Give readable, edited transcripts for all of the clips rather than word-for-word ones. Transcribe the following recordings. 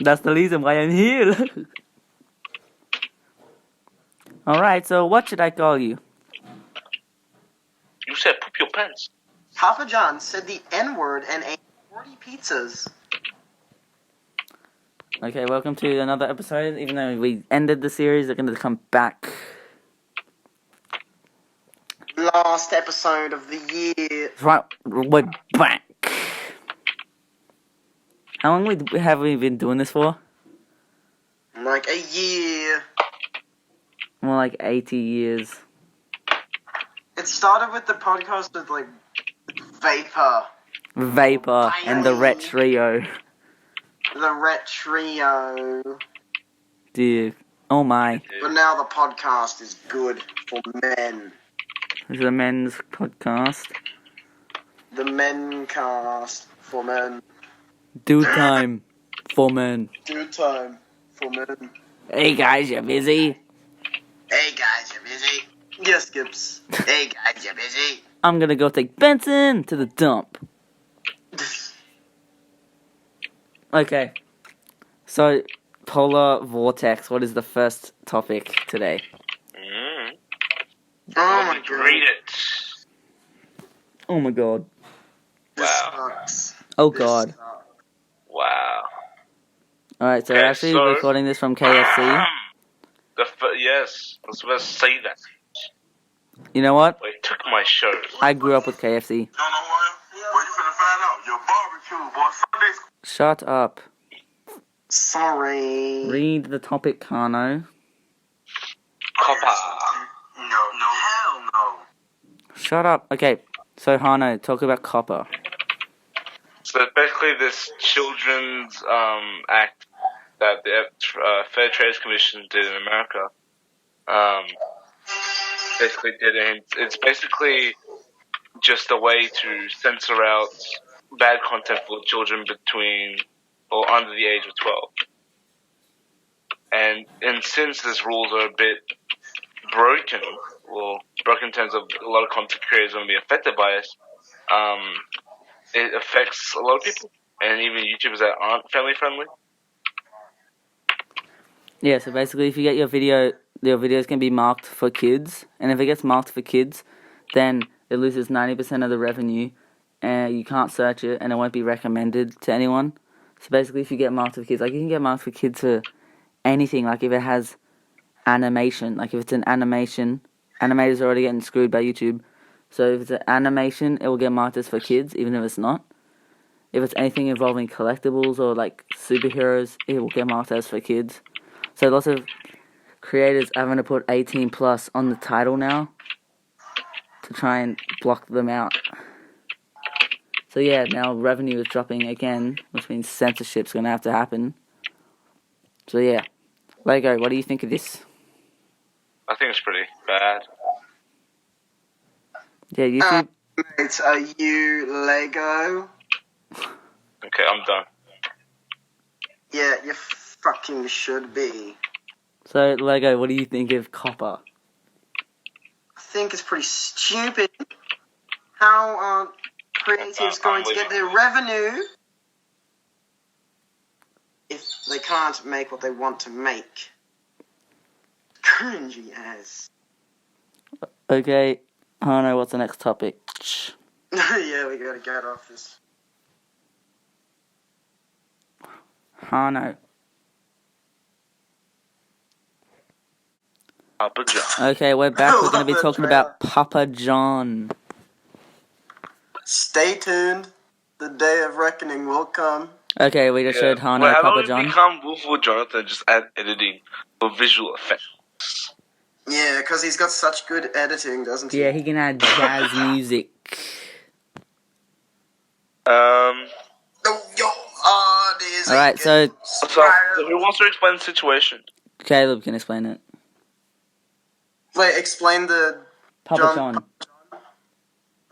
That's the reason why I'm here. Alright, so what should I call you? You said poop your pants. Papa John said the N-word and ate 40 pizzas. Okay, welcome to another episode. Even though we ended the series, they're going to come back. Last episode of the year. Right, we're back. How long have we been doing this for? Like a year. More like 80 years. It started with the podcast with, like, Vapor. And the Ret Trio. The Ret Trio. Dude. Oh my. But now the podcast is good for men. This is a men's podcast. The men cast for men. Do time for men. Do time for men. Hey guys, you busy? Hey guys, you busy? Yes, Gibbs. Hey guys, you busy? I'm gonna go take Benson to the dump. Okay. So, polar vortex. What is the first topic today? Oh my god. Read it. Oh my god. This Wow. sucks. Oh This god. sucks. Wow. Alright, so Okay, we're actually so- recording this from KFC. Yes, I was supposed to say that. You know what? But it took my show. I grew up with KFC. You don't know why? Well, you finna find out. Your barbecue, boy. Sundays. Shut up. Sorry. Read the topic, Kano. COPPA. No, hell no. Shut up. Okay, so Hano, talk about COPPA. So basically, this children's act that the Fair Trade Commission did in America, basically did it. It's basically just a way to censor out bad content for children between or under the age of 12. And since these rules are a bit broken in terms of a lot of content creators are going to be affected by it, it affects a lot of people, and even YouTubers that aren't family friendly. Yeah, so basically if you get your videos can be marked for kids, and if it gets marked for kids, then it loses 90% of the revenue, and you can't search it, and it won't be recommended to anyone. So basically if you get marked for kids, like you can get marked for kids for anything, like if it has animation, like if it's an animation, animators are already getting screwed by YouTube, so if it's an animation, it will get marked as for kids, even if it's not. If it's anything involving collectibles or like superheroes, it will get marked as for kids. So lots of creators are having to put 18 plus on the title now to try and block them out. So yeah, now revenue is dropping again, which means censorship's going to have to happen. So yeah. Lego, what do you think of this? I think it's pretty bad. Yeah, YouTube... Mate, are you Lego? Okay, I'm done. Yeah, you fucking should be. So, Lego, what do you think of COPPA? I think it's pretty stupid. How are creatives going to get their revenue if they can't make what they want to make? Cringy as. Okay, Hano, what's the next topic? Yeah, we gotta get off this. Hano. Papa John. Okay, we're back. We're going to be talking about Papa John. Stay tuned. The day of reckoning will come. Okay, we just showed Hano Wait, how Papa about John. we become Wolfwood Jonathan, just add editing for visual effects? Yeah, because he's got such good editing, doesn't he? Yeah, he can add jazz music. Oh, your heart is Alright, so So who wants to explain the situation? Caleb can explain it. Wait, explain the... Papa John.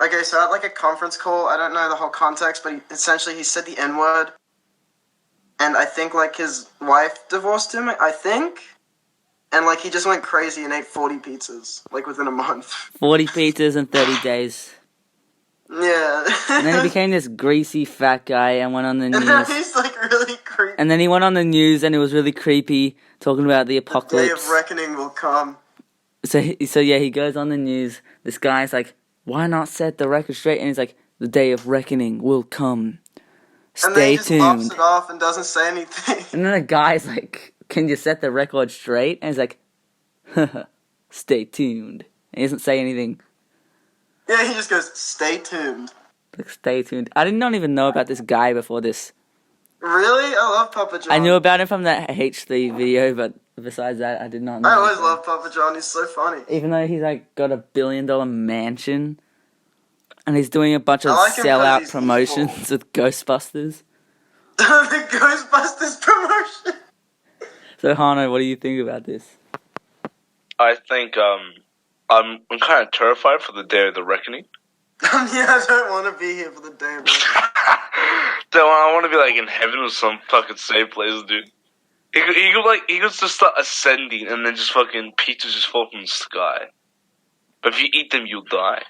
Okay, so at like a conference call, I don't know the whole context, but essentially he said the N-word. And I think like his wife divorced him, I think. And like he just went crazy and ate 40 pizzas, like within a month. 40 pizzas in 30 days. Yeah. And then he became this greasy fat guy and went on the And now news. he's like really creepy. And then he went on the news and it was really creepy, talking about the The day apocalypse. of reckoning will come. So yeah, he goes on the news. This guy's like, "Why not set the record straight?" And he's like, "The day of reckoning will come. And then he Stay just laughs tuned." it off and doesn't say anything. And then the guy's like, "Can you set the record straight?" And he's like, "Stay tuned." And he doesn't say anything. Yeah, he just goes, "Stay tuned." Like, stay tuned. I did not even know about this guy before this. Really? I love Papa John. I knew about him from that H3 video, but besides that, I did not know. I always love Papa John. He's so funny. Even though he's like got $1 billion mansion, and he's doing a bunch of I like him 'cause sellout he's promotions with Ghostbusters. The Ghostbusters promotion. So Hano, what do you think about this? I think I'm kind of terrified for the day of the reckoning. Yeah, I don't want to be here for the day of reckoning. I want to be like in heaven or some fucking safe place, dude. He could just start ascending and then just fucking pizzas just fall from the sky. But if you eat them, you'll die.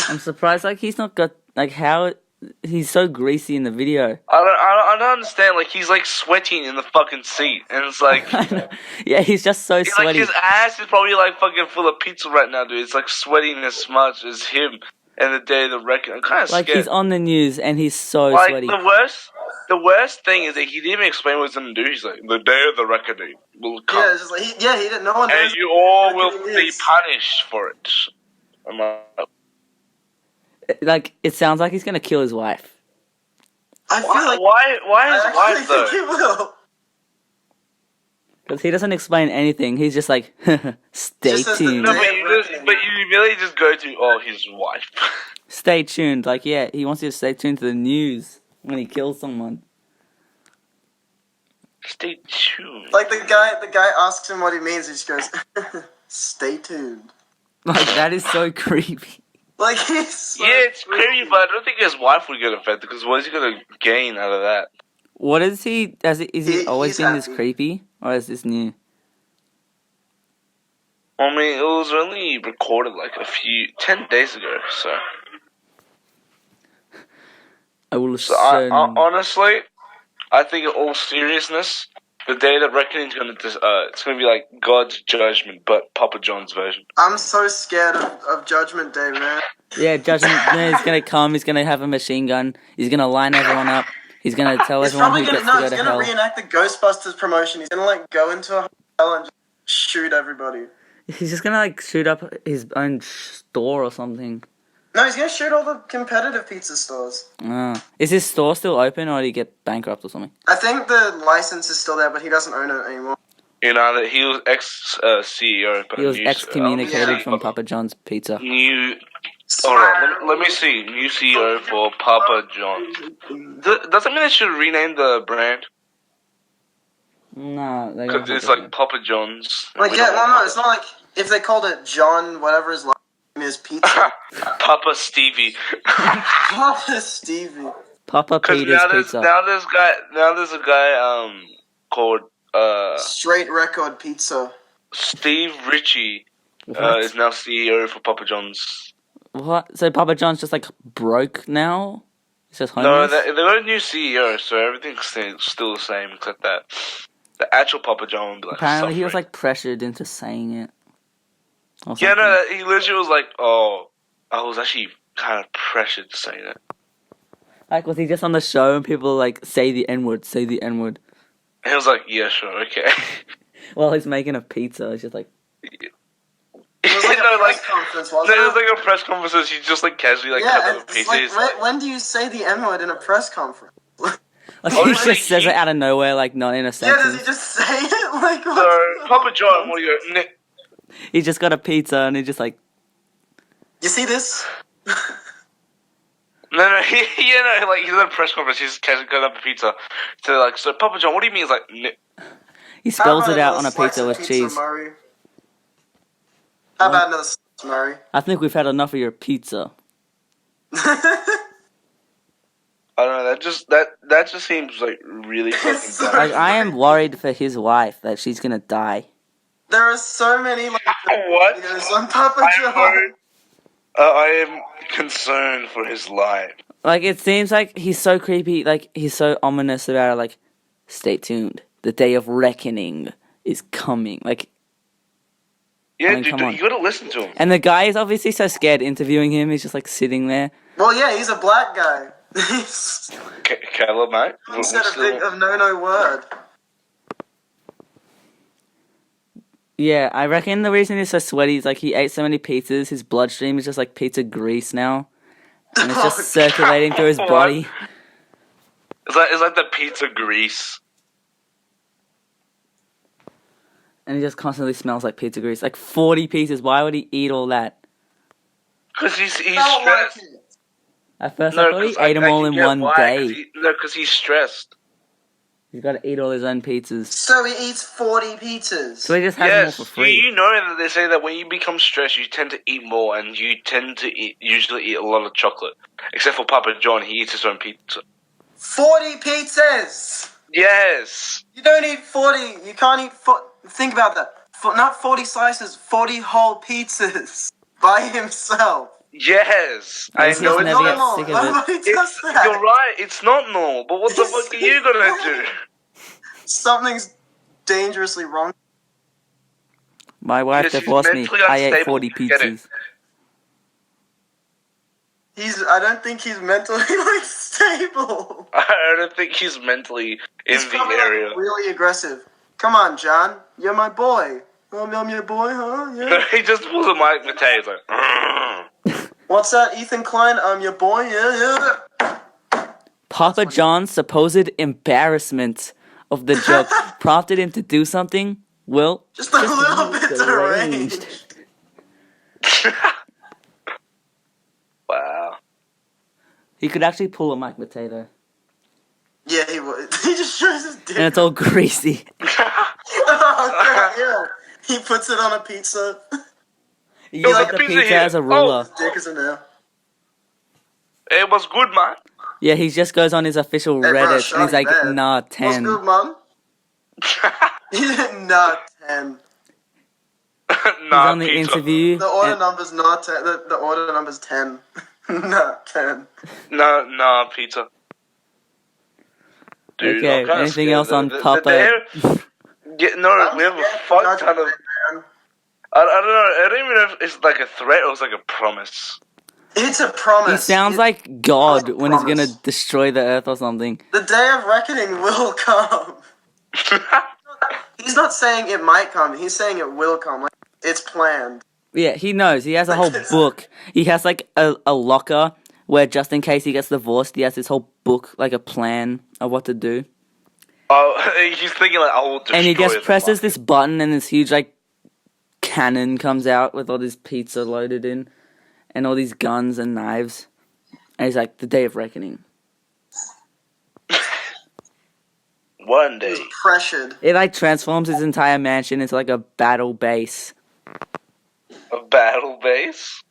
I'm surprised, like, he's not got, like, how, he's so greasy in the video. I don't understand. Like, he's like sweating in the fucking seat, and it's like, Yeah, he's just so like sweaty. his ass is probably like fucking full of pizza right now, dude. It's like sweating as much as him. And the day of the reckoning, I'm kind of Like, scared. he's on the news and he's so Like sweaty. the worst thing is that he didn't even explain what he's gonna do. He's like, the day of the reckoning will come, Yeah, it's just like, he didn't. No one and knows you all what will reckoning be is. punished for it. I'm like, Like, it sounds like he's gonna kill his wife. I feel like why I his actually wife think though? he will. Because he doesn't explain anything. He's just like, stay Just as the tuned. No, day- but you really just go to his wife. Stay tuned. Like, yeah, he wants you to stay tuned to the news when he kills someone. Stay tuned. Like the guy asks him what he means. He just goes, "Stay tuned." Like, that is so creepy. Like he's so Yeah, it's creepy, but I don't think his wife would get affected because what is he gonna gain out of that? What is he, is he always He's been this happy. creepy? Or is this new? I mean, it was only recorded like 10 days ago, so. I will So I assume. honestly, I think in all seriousness, the day that reckoning is it's gonna be like God's judgment, but Papa John's version. I'm so scared of Judgment Day, man. Yeah, Judgment Day is gonna come, he's gonna have a machine gun, he's gonna line everyone up, he's gonna tell He's everyone probably who gonna gets to go he's to gonna hell. reenact the Ghostbusters promotion. He's gonna like go into a hotel and just shoot everybody. He's just gonna like shoot up his own store or something. No, he's gonna shoot all the competitive pizza stores. Is his store still open or did he get bankrupt or something? I think the license is still there, but he doesn't own it anymore. You know that he was CEO. He was excommunicated yeah. from Papa John's Pizza. New. Alright, let me see. New CEO for Papa John's. Does that mean they should rename the brand? No, they Because it's like Papa John's. Like, yeah, well, no, it's not like if they called it John, whatever his last name is, Pizza. Papa Stevie. Papa Stevie. Papa Because Peter's Pizza. now there's a guy called Straight Record Pizza. Steve Ritchie What? is now CEO for Papa John's. What? So Papa John's just like broke now? He's just No, homeless? they got a new CEO, so everything's still the same except that the actual Papa John will be like Apparently he was suffering. like pressured into saying it. Or Yeah, something. no, he literally was like, oh, I was actually kind of pressured to say that. Like, was he just on the show and people like, say the N-word, say the N-word? And he was like, yeah, sure, okay. While he's making a pizza, it's just like, It was like a press conference, wasn't no, it was it? like a press conference. He just like casually like Yeah, cut and up a it's piece. like, He's like, when do you say the N-word in a press conference? like Oh, he really? just says it out of nowhere, like not in a Yeah, sentence. does he just say it? Like, so, what's Papa John, what do you go? He just got a pizza and he just like, You see this? No, like he's at a press conference. He's casually cut up a pizza. So like, so Papa John, what do you mean? He's like, he spells How it about out on a another slice pizza of with cheese. Murray? How about another slice, Murray? I think we've had enough of your pizza. I don't know. That just seems like really fucking So- bad. Like, I am worried for his wife that she's gonna die. There are so many like What? videos on Papa I'm John. worried. I am concerned for his life. Like, it seems like he's so creepy, like, he's so ominous about it, like, stay tuned. The day of reckoning is coming. Like, Yeah, I mean, come dude, on. you gotta listen to him. And the guy is obviously so scared interviewing him. He's just, like, sitting there. Well, yeah, he's a black guy. He's Caleb, mate. instead of no word. Yeah, I reckon the reason he's so sweaty is, like, he ate so many pizzas, his bloodstream is just, like, pizza grease now. And it's just Oh, circulating through his What? body. It's like the pizza grease. And he just constantly smells like pizza grease. Like, 40 pieces. Why would he eat all that? Because he's I don't like stressed. it. At first, I thought he ate them all in one day. Because he's stressed. He's got to eat all his own pizzas. So he eats 40 pizzas. So he just has them all Yes, for free. you know that they say that when you become stressed, you tend to eat more, and you tend to usually eat a lot of chocolate. Except for Papa John, he eats his own pizza. 40 pizzas! Yes. You don't eat 40. You can't eat... Think about that. Not 40 slices, 40 whole pizzas by himself. Yes. I I guess know he's it's never not get normal. sick of it. Nobody does that. You're right, it's not normal, but what the Yes, fuck are you gonna do? Something's dangerously wrong. My wife Because he's divorced me. mentally I ate unstable, 40 get it. pizzas. I don't think he's mentally like stable. I don't think he's mentally in He's the probably like, area. really aggressive. Come on, John. You're my boy. I'm your boy, huh? Yeah. He just pulls a Mike Matei. He's like, What's that, Ethan Klein? I'm your boy. Yeah. Papa John's supposed embarrassment of the joke prompted him to do something, well, Just a little bit deranged. deranged. wow. He could actually pull a Mike Matei though. Yeah, he would. He just shows his dick. And it's all greasy. Oh, God, yeah. He puts it on a pizza. He was used a the pizza pizza here. as a ruler. Dick is in there. It was good, man. Yeah, he just goes on his official Hey, bro, Reddit show and he's me like, that. nah, What's 10. good, mom? Not 10. He's on the pizza. interview. The order and- number's not 10. The order number's 10. Not 10. No, pizza. Dude, Okay, I'm kinda anything scared. else on Papa? Yeah, no, we have a fuck ton of. I don't know. I don't even know if it's like a threat or it's like a promise. It's a promise. He sounds like God when he's gonna destroy the earth or something. The day of reckoning will come. He's not saying it might come. He's saying it will come. Like, it's planned. Yeah, he knows. He has a whole book. He has like a locker where just in case he gets divorced, he has this whole book, like a plan of what to do. Oh, he's thinking like, I will destroy And he just the presses fuck. this button and this huge like cannon comes out with all this pizza loaded in and all these guns and knives. And he's like, the day of reckoning. One day. He's pressured. It like transforms his entire mansion into like a battle base. A battle base?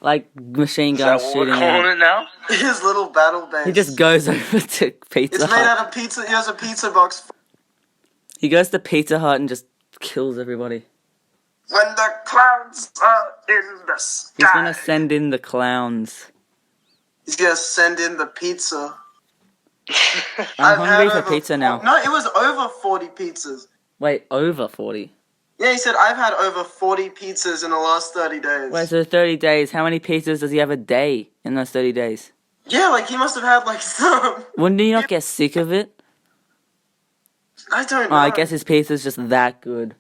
Like machine Is that guns what shooting we're calling out. it now? His little battle base. He just goes over to Pizza It's made Hut. out of pizza. He has a pizza box. He goes to Pizza Hut and just kills everybody. When the clouds are in the sky. He's gonna send in the clowns. He's gonna send in the pizza. I'm I've hungry had for over pizza now. No, it was over 40 pizzas. Wait, over 40? Yeah, he said, I've had over 40 pizzas in the last 30 days. Wait, so 30 days, how many pizzas does he have a day in those 30 days? Yeah, like he must have had like some. Wouldn't he not get sick of it? I don't Oh, know. I guess his pizza's just that good.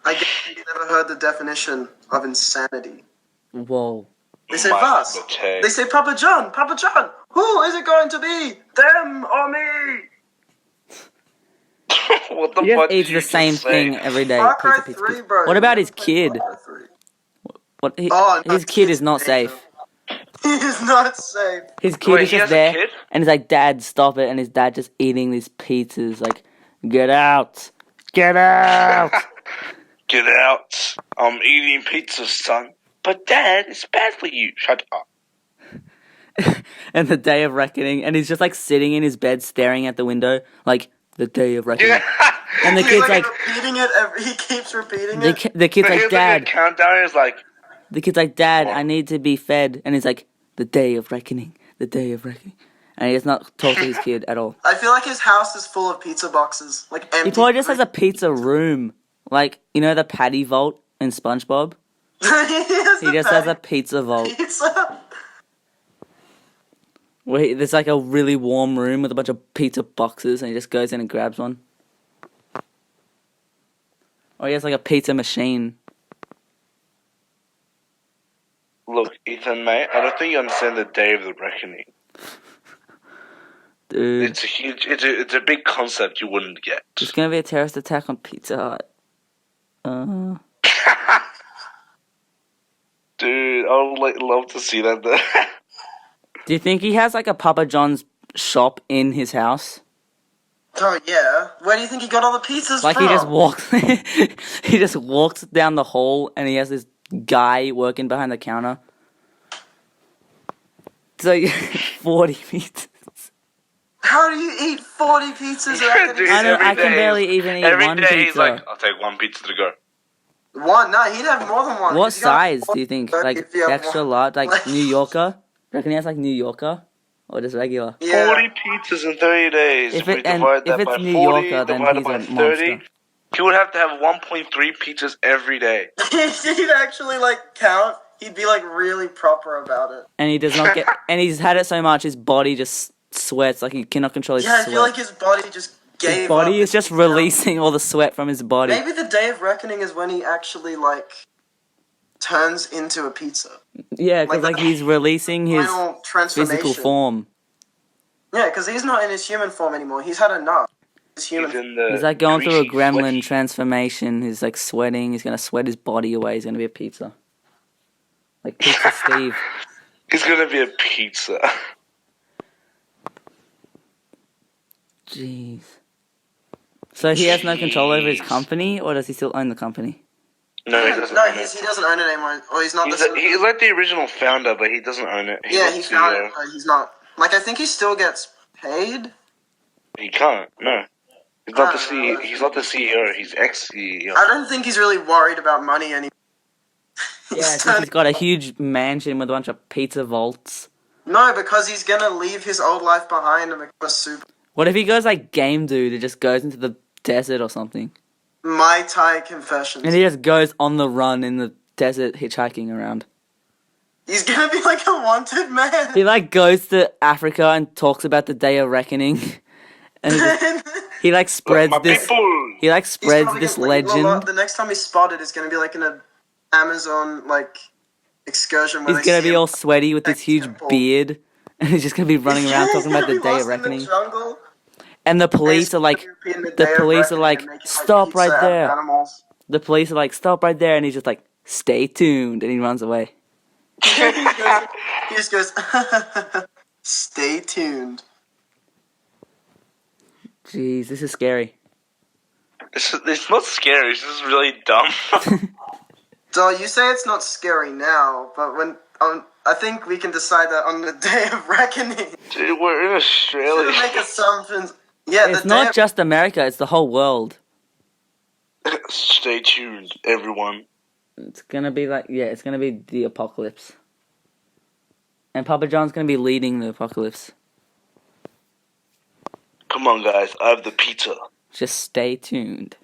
I guess he's never heard the definition of insanity. Whoa. They say Mike Vas. Matei. They say Papa John. Papa John. Who is it going to be? Them or me? What the He fuck just eats did you the same just say? thing every day. Far Pizza, Cry pizza, 3, pizza. bro. What about his Far kid? Cry 3. What? Oh, no, His kid his is not kid. safe. He is not safe. His kid Wait, is he just has a there, kid? and he's like, "Dad, stop it!" And his dad just eating these pizzas, like, "Get out, get out!" Get out. I'm eating pizza, son. But Dad, it's bad for you. Shut up. And the day of reckoning, and he's just like sitting in his bed, staring at the window, like the day of reckoning. Yeah. And the He's kid's like, like, repeating it. He keeps repeating the, it. the kid's He's like, Dad. a countdown. He's like, The kid's like, Dad, I need to be fed. And he's like, the day of reckoning. The day of reckoning. And he does not talk to his kid at all. I feel like his house is full of pizza boxes, like empty. He probably just has a pizza room. Like, you know the patty vault in SpongeBob? He just has a pizza vault. pizza. Where there's like a really warm room with a bunch of pizza boxes and he just goes in and grabs one. Or he has like a pizza machine. look, Ethan, mate, I don't think you understand the day of the reckoning. Dude. It's a huge, it's a big concept you wouldn't get. There's gonna be a terrorist attack on Pizza Hut. Dude, I would love to see that though. Do you think he has like a Papa John's shop in his house? Oh yeah. Where do you think he got all the pizzas Like from? he just walks down the hall and he has this guy working behind the counter. So 40 pizzas. How do you eat 40 pizzas? Dude, I can barely even eat every one day pizza. he's like, I'll take one pizza to go. One? No, he'd have more than one. What 'cause you gotta- size do you think? Like if you have extra one. large, like New Yorker? Reckon he has like New Yorker, or just regular? Yeah. 40 pizzas in 30 days. If we it- and divide if that it's by New 40, Yorker, then divided he's by a 30, monster. he would have to have 1.3 pizzas every day. He'd actually like count. He'd be like really proper about it. And he does not get. And he's had it so much, his body just sweats. Like he cannot control his Yeah, I sweat. feel like his body just gave His body up. is just releasing all the sweat from his body. Maybe the day of reckoning is when he actually like turns into a pizza. Yeah, because like like the he's releasing his Final transformation. physical form. Yeah, because he's not in his human form anymore. He's had enough. His human. He's in the He's like going through a greasy, gremlin sweaty- transformation. He's like sweating. He's gonna sweat his body away. He's gonna be a pizza. Like Pizza Steve. He's gonna be a pizza. Jeez. So he has no control over his Jeez. company, or does he still own the company? No, he doesn't. No, own he it. doesn't own it anymore. Or he's not He's, the. he's like the original founder, but he doesn't own it. He's Yeah, not he the found CEO. it, but he's not. Like, I think he still gets paid. He can't. No, he's not the I don't CEO. know. He's not the CEO. He's ex-CEO. I don't think he's really worried about money anymore. Yeah, since he's got a huge mansion with a bunch of pizza vaults. No, because he's gonna leave his old life behind and become a super What if he goes like Game Dude and just goes into the desert or something? Mai Tai Confessions. And he just goes on the run in the desert hitchhiking around. He's gonna be like a wanted man. He like goes to Africa and talks about the day of reckoning. And he like spreads My this people. he like He's spreads probably this gonna, like, legend. the next time he's spotted is gonna be like in an Amazon like excursion. Where He's they gonna see be him all sweaty with this next huge temple. beard. And he's just gonna be running around He's talking about gonna the be day lost of reckoning. In the jungle. And the And he's police are gonna like, be in the day of police are reckoning like, and making, stop pizza right out of there. animals. The police are like, stop right there. And he's just like, stay tuned. And he runs away. He just goes, stay tuned. Jeez, this is scary. It's not scary. It's just really dumb. So you say it's not scary now, but when I think we can decide that on the day of reckoning. Dude, we're in Australia. Shouldn't make assumptions. Yeah, It's the day not of, just America, it's the whole world. Stay tuned, everyone. It's gonna be like, yeah, it's gonna be the apocalypse. And Papa John's gonna be leading the apocalypse. Come on, guys. I have the pizza. Just stay tuned.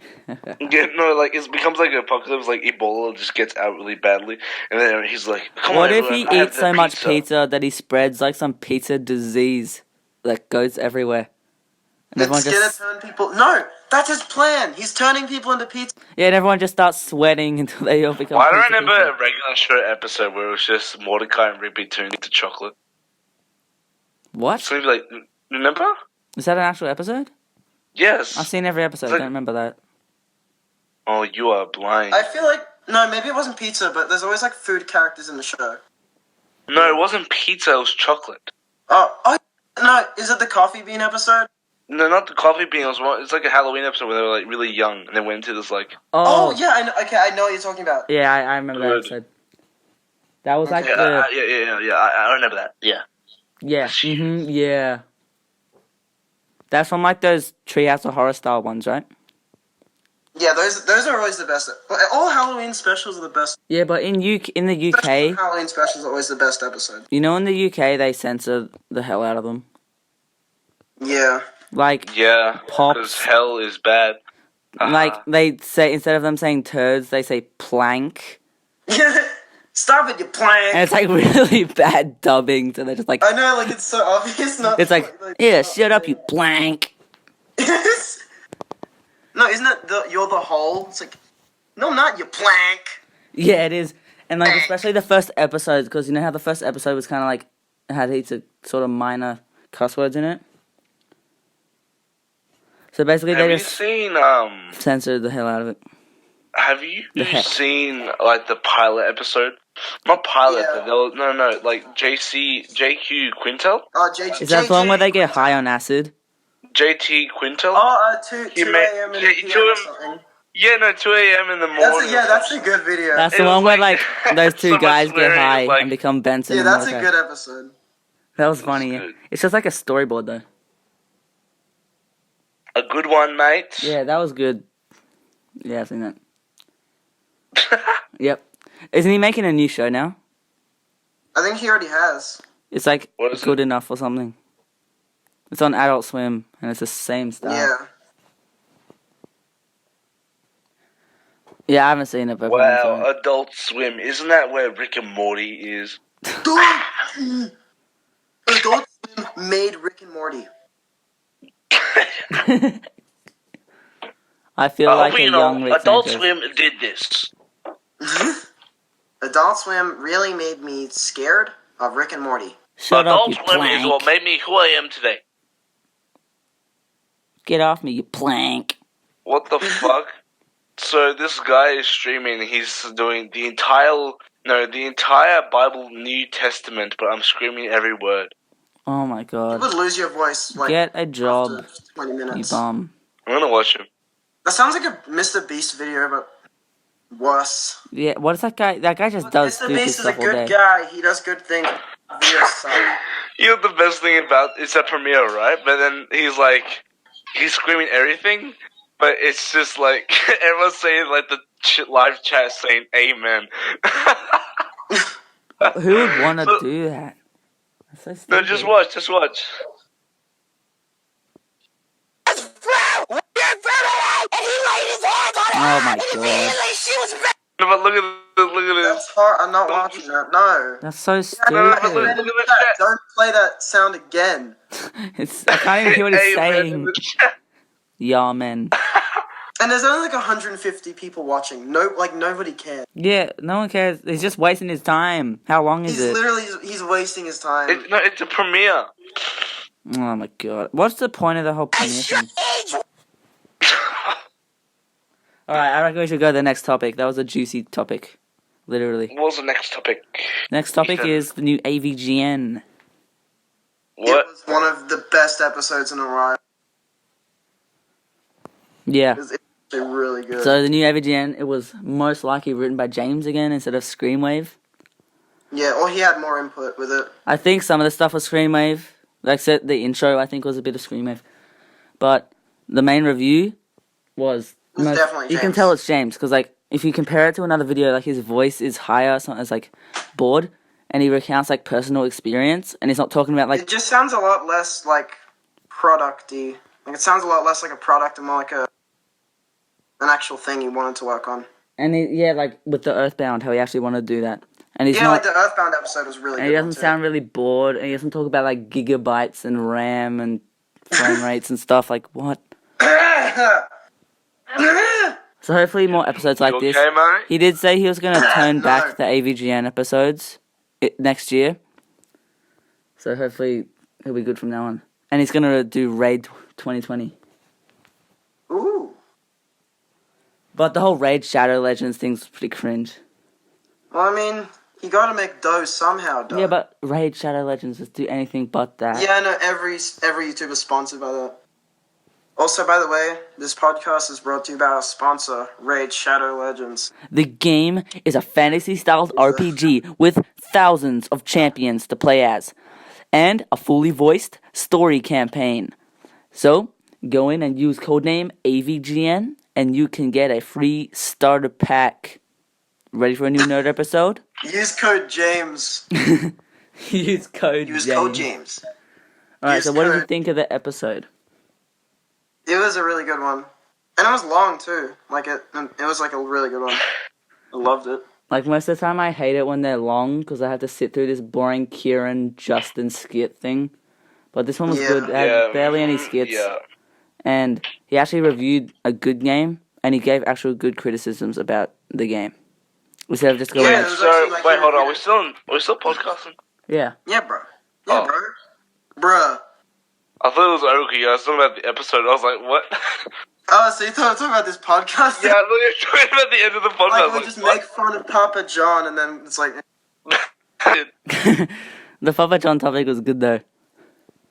Yeah, no, like it becomes like an apocalypse. Like Ebola just gets out really badly, and then he's like, "Come What on, if everyone, he I have eats the so much pizza that he spreads like some pizza disease that goes everywhere? And everyone it's gonna just, turn people. No, that's his plan. He's turning people into pizza. yeah, and everyone just starts sweating until they all become Why do I pizza remember pizza. a regular show episode where it was just Mordecai and Rigby turned into chocolate? What? So like, remember? Is that an actual episode? Yes. I've seen every episode, I Like- don't remember that. Oh, you are blind. I feel like no, maybe it wasn't pizza, but there's always like food characters in the show. No, it wasn't pizza. It was chocolate. Oh no, is it the coffee bean episode? No, not the coffee bean. It's like a Halloween episode where they were like really young and they went into this like. Oh, yeah, I know, okay, I know what you're talking about. Yeah, I remember that Good. episode. That was like Okay. the... I remember that. Yeah. Yeah, yeah. That's from like those Treehouse of Horror style ones, right? Yeah, those are always the best. All Halloween specials are the best. Yeah, but in the Especially UK, Halloween specials are always the best episode. you know, in the UK they censor the hell out of them. Yeah. Like, Yeah, Pops. because hell is bad. like they say, instead of them saying turds, they say plank. Stop it, you plank! And it's like really bad dubbing, so they're just like, I know, like it's so obvious. Not it's like, yeah, shut up, you plank. No, isn't it you're the whole? It's like, no, not you plank. Yeah, it is. And like, especially the first episode, because you know how the first episode was kind of like, had heaps of sort of minor cuss words in it? So basically Have they you just seen censored the hell out of it. Have you The heck? seen like the pilot episode? Not pilot, Yeah. but no, like JQ Quintel, Oh, Is that the one where they get high on acid? JT Quintel. Oh, 2 He 2 made- a.m. in yeah, the he PM told or him- something. Yeah, no, 2 a.m. in the morning. That's a good video. That's It the was one where like- like those two so much guys get swearing, high like- and become Benson. Yeah, and that's a Mordecai. good episode. That was funny. Yeah. good. It's just like a storyboard though. A good one, mate. Yeah, that was good. Yeah, I've seen that. Yep. Isn't he making a new show now? I think he already has. It's like What is Good it? Enough or something. It's on Adult Swim and it's the same style. Yeah. Yeah, I haven't seen it, but I plan Wow, to. Adult Swim. Isn't that where Rick and Morty is? Adult Swim made Rick and Morty. I feel like a young Rick Adult Sanchez. Swim did this. Adult Swim really made me scared of Rick and Morty. Shut up, Adult you Swim is what plank. made me who I am today. Get off me, you plank. What the fuck? So this guy is streaming. He's doing the entire Bible, New Testament, but I'm screaming every word. Oh my You god. would lose your voice like Get a job, after 20 you minutes. bum. I'm gonna watch him. That sounds like a Mr. Beast video, but worse. Yeah, what is that guy? That guy just does Mr. stupid Beast is a stuff all day. good guy. He does good things. Videos suck. You know the best thing about it's a premiere, right? But then he's screaming everything, but it's just like everyone's saying like the live chat saying amen. Who would want to do that? That's so No, stupid. just watch. Oh my god. No, but look at this. That's hard. I'm not watching that. No. That's so No, stupid. look at the chat. Don't play that sound again. I can't even hear what he's Amen in saying. the chat. Yeah, man. And there's only like 150 people watching. Nobody cares. Yeah, no one cares. He's just wasting his time. How long is He's it? literally he's wasting his time. It's a premiere. Oh my god. What's the point of the whole premiere thing? Alright, I reckon we should go to the next topic. That was a juicy topic. Literally. What was the next topic? Next topic Ethan. is the new AVGN. What? It was one of the best episodes in a while. Yeah. It's really good. So the new AVGN, it was most likely written by James again instead of Screamwave. Yeah, or he had more input with it. I think some of the stuff was Screamwave. Like said, the intro I think was a bit of Screamwave. But the main review was It was definitely you can James. tell it's James because like if you compare it to another video, like his voice is higher, so it's like bored, and he recounts like personal experience, and he's not talking about like It just sounds a lot less like producty. Like it sounds a lot less like a product and more like an actual thing he wanted to work on. and like with the Earthbound, how he actually wanted to do that, and he's Yeah, not. like the Earthbound episode was really And good. he doesn't one, too. sound really bored, and he doesn't talk about like gigabytes and RAM and frame rates and stuff. Like what? So hopefully more episodes like You this. okay, mate? He did say he was going to turn No. back the AVGN episodes next year. So hopefully he'll be good from now on. And he's going to do Raid 2020. Ooh. But the whole Raid Shadow Legends thing's pretty cringe. Well, I mean, you gotta make dough somehow, dough. Yeah, but Raid Shadow Legends just do anything but that. Yeah, I know every YouTuber is sponsored by that. Also, by the way, this podcast is brought to you by our sponsor, Raid Shadow Legends. The game is a fantasy-styled RPG with thousands of champions to play as, and a fully voiced story campaign. So, go in and use codename AVGN and you can get a free starter pack. Ready for a new nerd episode? Use code James. Use code Use James. code James. Alright, Use so what did you code- think of the episode? It was a really good one, and it was long too. Like it was like a really good one. I loved it. Like, most of the time I hate it when they're long, because I have to sit through this boring Kieran, Justin skit thing. But this one was Yeah. good. It had barely any skits. Yeah. And he actually reviewed a good game, and he gave actual good criticisms about the game. Instead of just going, Yeah, like, it was So actually like wait, hold on. really We're still podcasting. yeah. Yeah, bro. Yeah, Oh. Bruh. I thought it was okay. I was talking about the episode. I was like, what? Oh, so you thought I was talking about this podcast? Yeah, I thought you were talking about the end of the podcast. Like, I we was just like, make fun of Papa John, and then it's like, what? The Papa John topic was good, though.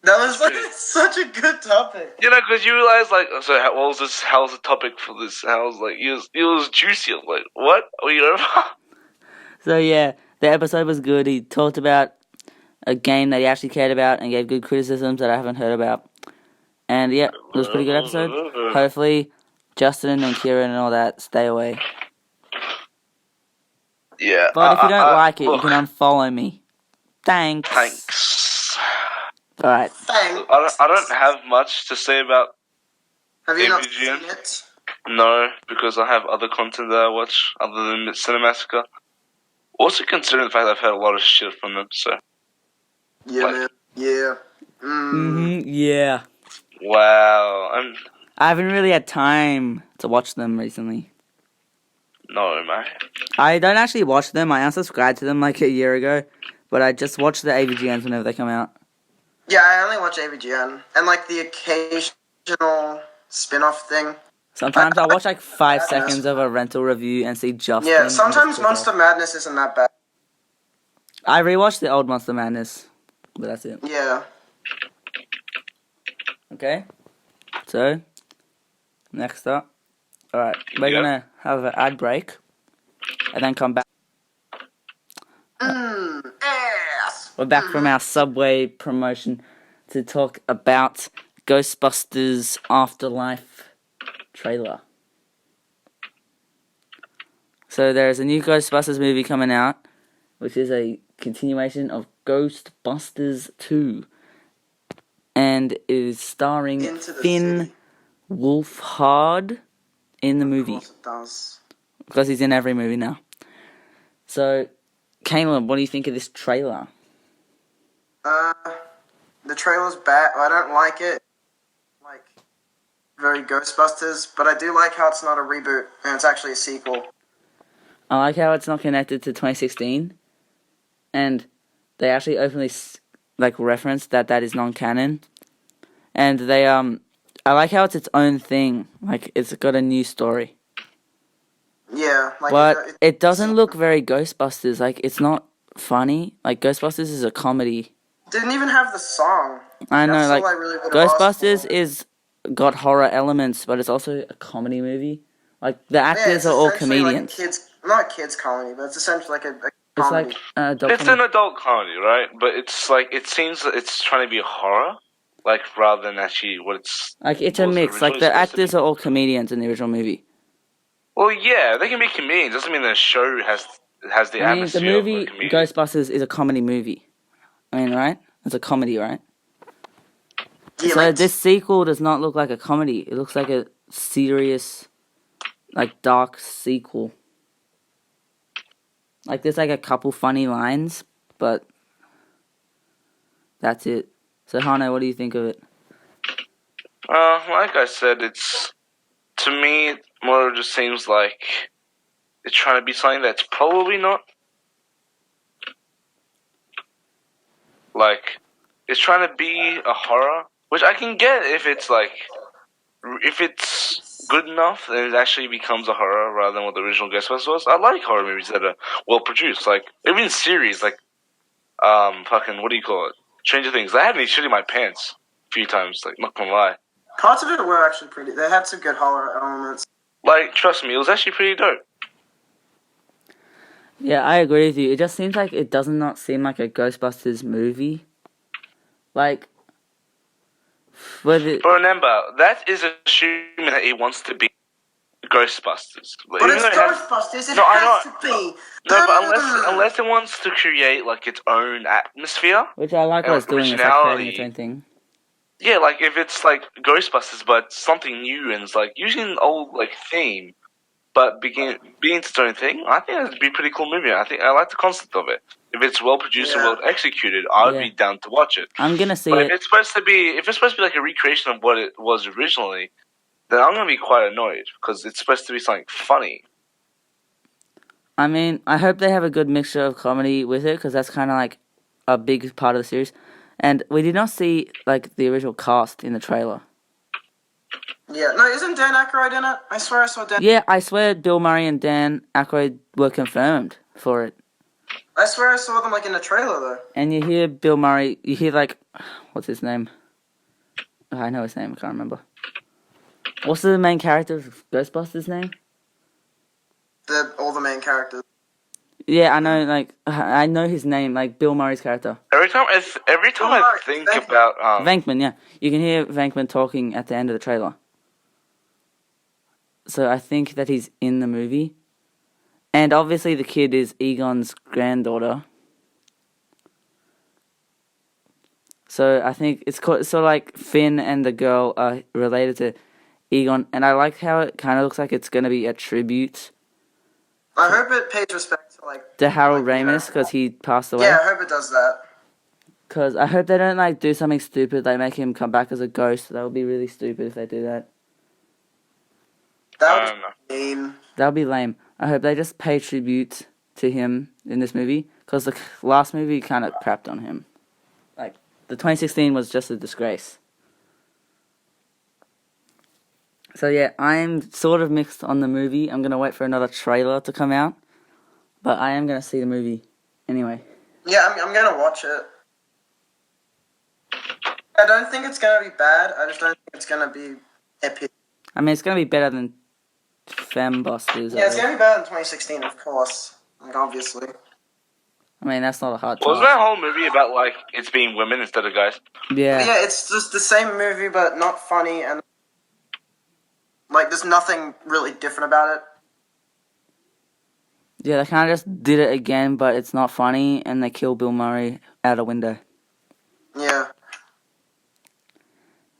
that was like such a good topic. You know, because you realize, like, so what was this? How's the topic for this? And I was like, it was juicy. I was like, what? Are you over? So, yeah, the episode was good. He talked about a game that he actually cared about and gave good criticisms that I haven't heard about. And, yeah, it was a pretty good episode. Hopefully, Justin and Kieran and all that stay away. Yeah. But if you don't like it, you look, can unfollow me. Thanks. Thanks. Alright. Thanks. I don't have much to say about Have you not AVGN? seen it? No, because I have other content that I watch other than Cinemassacre. Also considering the fact that I've heard a lot of shit from them, so. Yeah, Like- man. Yeah. Yeah. Wow. I haven't really had time to watch them recently. No, man. I don't actually watch them. I unsubscribed to them like a year ago. But I just watch the AVGNs whenever they come out. Yeah, I only watch AVGN. And, like, the occasional spin-off thing. Sometimes I'll watch like 5 seconds of a rental review and see Justin. Yeah, and sometimes just click Monster off. Madness isn't that bad. I rewatched the old Monster Madness. But that's it. Yeah. Okay? So, next up. Alright, we're Yeah. gonna have an ad break. And then come back. Ass! We're back from our Subway promotion to talk about Ghostbusters Afterlife trailer. So there's a new Ghostbusters movie coming out, which is a continuation of Ghostbusters 2. And it is starring Into the Finn city. Wolfhard in the Of movie. course it does. Because he's in every movie now. So, Caleb, what do you think of this trailer? The trailer's bad. I don't like it. Like, very Ghostbusters, but I do like how it's not a reboot and it's actually a sequel. I like how it's not connected to 2016. And they actually openly, reference that is non-canon. And they, I like how it's its own thing. Like, it's got a new story. Yeah, like But it doesn't look very Ghostbusters. Like, it's not funny. Like, Ghostbusters is a comedy. didn't even have the song. I know, That's like, all I really would've asked Ghostbusters for. is got horror elements, but it's also a comedy movie. Like, the Yeah, actors it's are all essentially comedians. Like not a kids comedy, but it's essentially like a It's comedy. like adult It's comedy. an adult comedy, right? But it's like, it seems that it's trying to be a horror, like, rather than actually what it's... Like, it's a was mix. Like, originally the supposed to actors are all comedians in the original movie. Well, yeah, they can be comedians. Doesn't mean the show has the I mean, the atmosphere movie of a comedian. Ghostbusters is a comedy movie. I mean, right? It's a comedy, right? Yeah, So like, this sequel does not look like a comedy. It looks like a serious, like, dark sequel. Like, there's like a couple funny lines, but that's it. So, Hano, what do you think of it? Like I said, to me, it more just seems like it's trying to be something that's probably not. Like, it's trying to be a horror, which I can get if it's good enough, then it actually becomes a horror rather than what the original Ghostbusters was. I like horror movies that are well produced, like even series, like fucking what do you call it? Stranger Things. I had me shitting my pants a few times, like not gonna lie. parts of it were actually pretty. They had some good horror elements. Like, trust me, it was actually pretty dope. Yeah, I agree with you. It just seems like it does not seem like a Ghostbusters movie. Like, But remember, that is assuming that it wants to be Ghostbusters. But Even it's though it has- Ghostbusters. It No, I has know. to be. No, but unless it wants to create like its own atmosphere, Which I like and what it's doing. It's like creating its originality. own thing. Yeah, like if it's like Ghostbusters, but something new and it's like using an old like theme, but being its own thing, I think it'd be a pretty cool movie. I like the concept of it. If it's well produced and Yeah. well executed, I'd Yeah. be down to watch it. I'm gonna see But it. if it's supposed to be like a recreation of what it was originally, then I'm gonna be quite annoyed because it's supposed to be something funny. I mean, I hope they have a good mixture of comedy with it, because that's kind of like a big part of the series. And we did not see like the original cast in the trailer. Yeah. No, isn't Dan Aykroyd in it? I swear I saw Dan. Yeah, I swear Bill Murray and Dan Aykroyd were confirmed for it. I swear I saw them like in the trailer though. And you hear Bill Murray, you hear like, what's his name? Oh, I know his name, I can't remember. What's the main character of Ghostbusters' name? All the main characters. Yeah, I know, like, I know his name, like Bill Murray's character. Every time I think Venkman. about Venkman, yeah. You can hear Venkman talking at the end of the trailer. So I think that he's in the movie. And obviously the kid is Egon's granddaughter. So I think it's sort of like Finn and the girl are related to Egon. And I like how it kind of looks like it's going to be a tribute I hope it pays respect to like. to Harold like, you know. Ramis, because he passed away. Yeah, I hope it does that. Because I hope they don't like do something stupid, like make him come back as a ghost. That would be really stupid if they do that. I That don't know. would be mean. That would be lame. I hope they just pay tribute to him in this movie, because the last movie kind of crapped on him. Like, the 2016 was just a disgrace. So yeah, I'm sort of mixed on the movie. I'm going to wait for another trailer to come out, but I am going to see the movie anyway. Yeah, I'm gonna watch it. I don't think it's gonna be bad. I just don't think it's gonna be epic. I mean, it's going to be better than Fembusters. Yeah, it's gonna be better than 2016, of course. Like, obviously. I mean, that's not a hard Wasn't task. that whole movie about like it's being women instead of guys? Yeah. Yeah, it's just the same movie, but not funny, and like, there's nothing really different about it. Yeah, they kind of just did it again, but it's not funny, and they kill Bill Murray out a window. Yeah.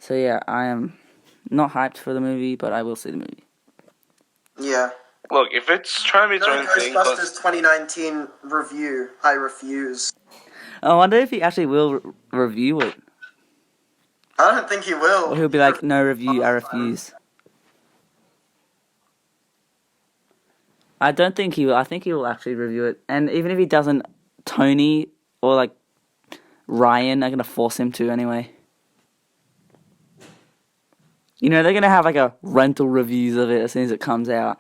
So yeah, I am not hyped for the movie, but I will see the movie. Yeah. Look, if it's trying to be its No own thing, Ghostbusters 2019 review. I refuse. I wonder if he actually will review it. I don't think he will. Or he'll be like, no review, I refuse. I don't think he will. I think he will actually review it. And even if he doesn't, Tony or like Ryan are going to force him to anyway. You know, they're going to have like a rental reviews of it as soon as it comes out.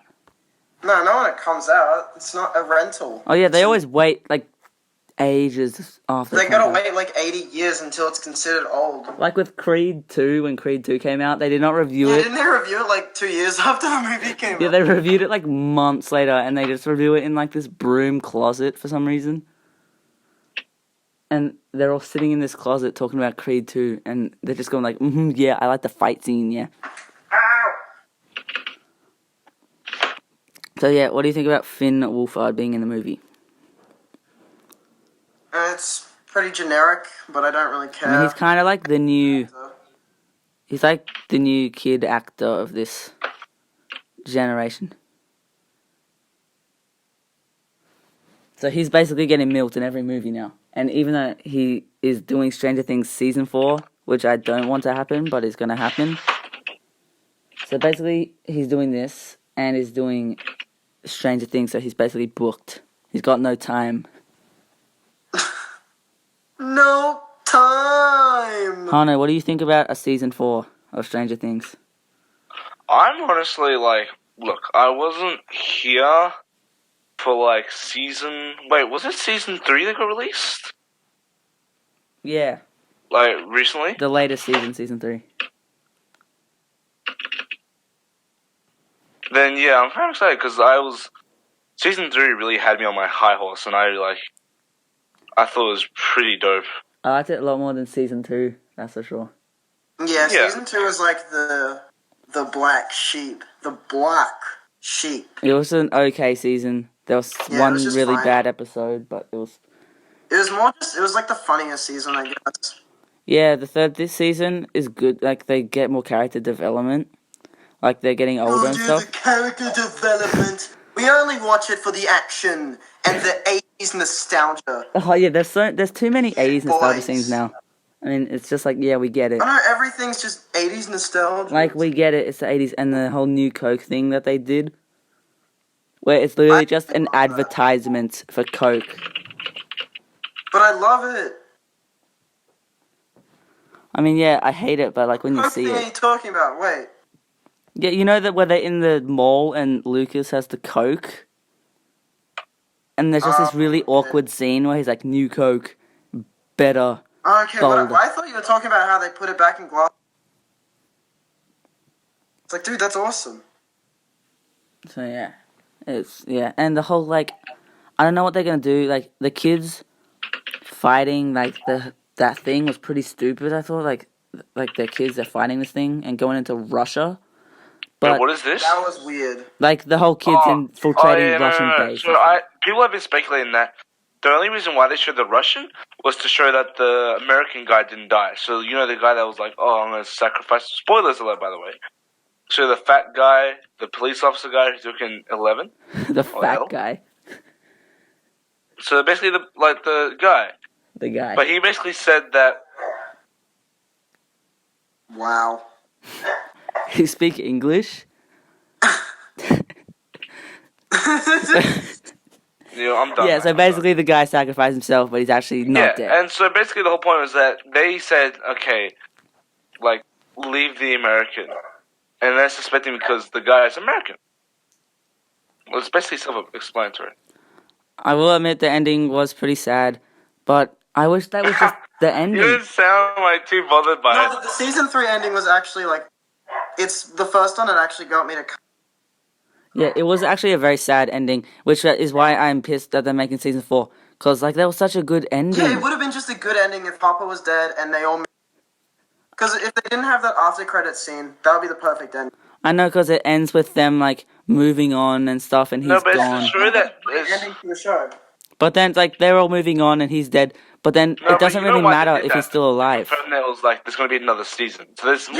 No, not when it comes out. It's not a rental. Oh yeah, they always wait like ages after. They it gotta comes out. wait like 80 years until it's considered old. Like with Creed 2, when Creed 2 came out, they did not review Yeah, it. didn't they review it like 2 years after the movie came Yeah, out? they reviewed it like months later, and they just review it in like this broom closet for some reason. And they're all sitting in this closet talking about Creed 2, and they're just going like, yeah, I like the fight scene, yeah. Ow! So yeah, what do you think about Finn Wolfhard being in the movie? It's pretty generic, but I don't really care. I mean, he's kind of like the new... He's like the new kid actor of this generation. So he's basically getting milked in every movie now. And even though he is doing Stranger Things Season 4, which I don't want to happen, but it's going to happen. So basically, he's doing this, and he's doing Stranger Things, so he's basically booked. He's got no time. No time! Hano, what do you think about a Season 4 of Stranger Things? I'm honestly like, look, I wasn't here for like season. Wait, was it season 3 that got released? Yeah, Like recently? the latest season, Season 3. Then yeah, I'm kind of excited because season 3 really had me on my high horse, and I thought it was pretty dope. I liked it a lot more than Season 2, that's for sure. Yeah, Yeah. season 2 is like the black sheep. The black chic. It was an okay season. There was Yeah, it one was just really fine. bad episode, but it was... It was more just, it was like the funniest season, I guess. Yeah, this season is good. Like, they get more character development. Like, they're getting older and stuff. The character development. We only watch it for the action and the 80s nostalgia. Oh yeah, there's too many 80s nostalgia Boys. scenes now. I mean, it's just like, yeah, we get it. I know everything's just 80s nostalgia. Like, we get it, it's the 80s, and the whole new Coke thing that they did, where it's literally just an advertisement for Coke. But I love it. I mean, yeah, I hate it, but like when you What see thing are it. you talking about? Wait. Yeah, you know that where they're in the mall and Lucas has the Coke? And there's just this really awkward scene where he's like, new Coke, better. Okay, Bold. I thought you were talking about how they put it back in glass. It's like, dude, that's awesome. So yeah, and the whole like, I don't know what they're gonna do. Like the kids fighting like that thing was pretty stupid. I thought like their kids, they're fighting this thing and going into Russia. But Wait, what is this? That was weird. like the whole kids infiltrating Russian base. So people have been speculating that the only reason why they showed the Russian was to show that the American guy didn't die. So you know the guy that was like, "Oh, I'm gonna sacrifice." Spoilers alert, by the way. So the fat guy, the police officer guy who took in 11. The fat guy. So basically, the guy. The guy. But he basically said that. Wow. You speak English? I'm done. Yeah, so basically the guy sacrificed himself, but he's actually not dead. And so basically the whole point was that they said, okay, like, leave the American. And they're suspecting because the guy is American. Well, it's basically self-explanatory. I will admit the ending was pretty sad, but I wish that was just the ending. You didn't sound like too bothered by No, it. the season 3 ending was actually like, it's the first one that actually got me to. Yeah, it was actually a very sad ending, which is why I'm pissed that they're making season 4. Because, like, that was such a good ending. Yeah, it would have been just a good ending if Papa was dead and they all. Because if they didn't have that after credit scene, that would be the perfect ending. I know, because it ends with them, like, moving on and stuff, and he's No, but gone. it's true that... Great ending to the show. But then, like, they're all moving on and he's dead. But then No, it doesn't but you know really why matter they did if he's that? still alive. Confirmed that it was like, there's going to be another season. So there's more...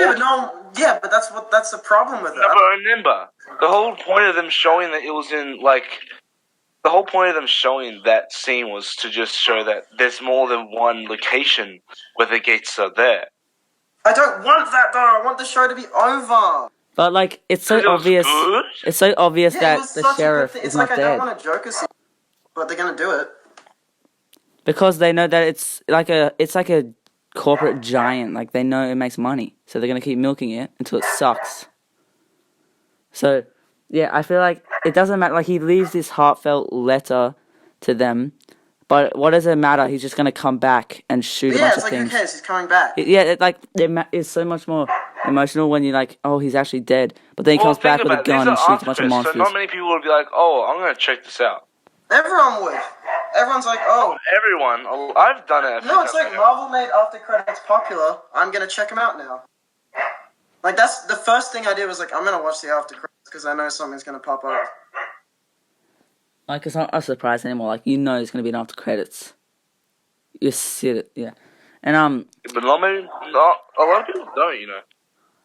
Yeah, but that's the problem with it. No, but remember, the whole point of them showing that it was in, like... The whole point of them showing that scene was to just show that there's more than one location where the gates are there. I don't want that though. I want the show to be over. But, like, it's so It was obvious. good. It's so obvious Yeah, it that was the such a sheriff good thing. is It's not like I dead. don't want a Joker scene, but they're gonna do it. Because they know that it's like a corporate giant. Like, they know it makes money. So they're going to keep milking it until it sucks. So, yeah, I feel like it doesn't matter. Like, he leaves this heartfelt letter to them. But what does it matter? He's just going to come back and shoot a Yeah, bunch it's of like things. who cares? He's coming back. It's so much more emotional when you're like, oh, he's actually dead. But then he comes back with a gun and shoots a bunch of monsters. So not many people would be like, oh, I'm going to check this out. Everyone would. Everyone's like, oh. Everyone. I've done it. No, it's like Marvel made after credits popular. I'm gonna check them out now. Like that's the first thing I did was like I'm gonna watch the after credits because I know something's gonna pop up. Like, it's not a surprise anymore. Like, you know it's going to be an after credits. You see it, yeah. And, But not a lot of people don't, you know.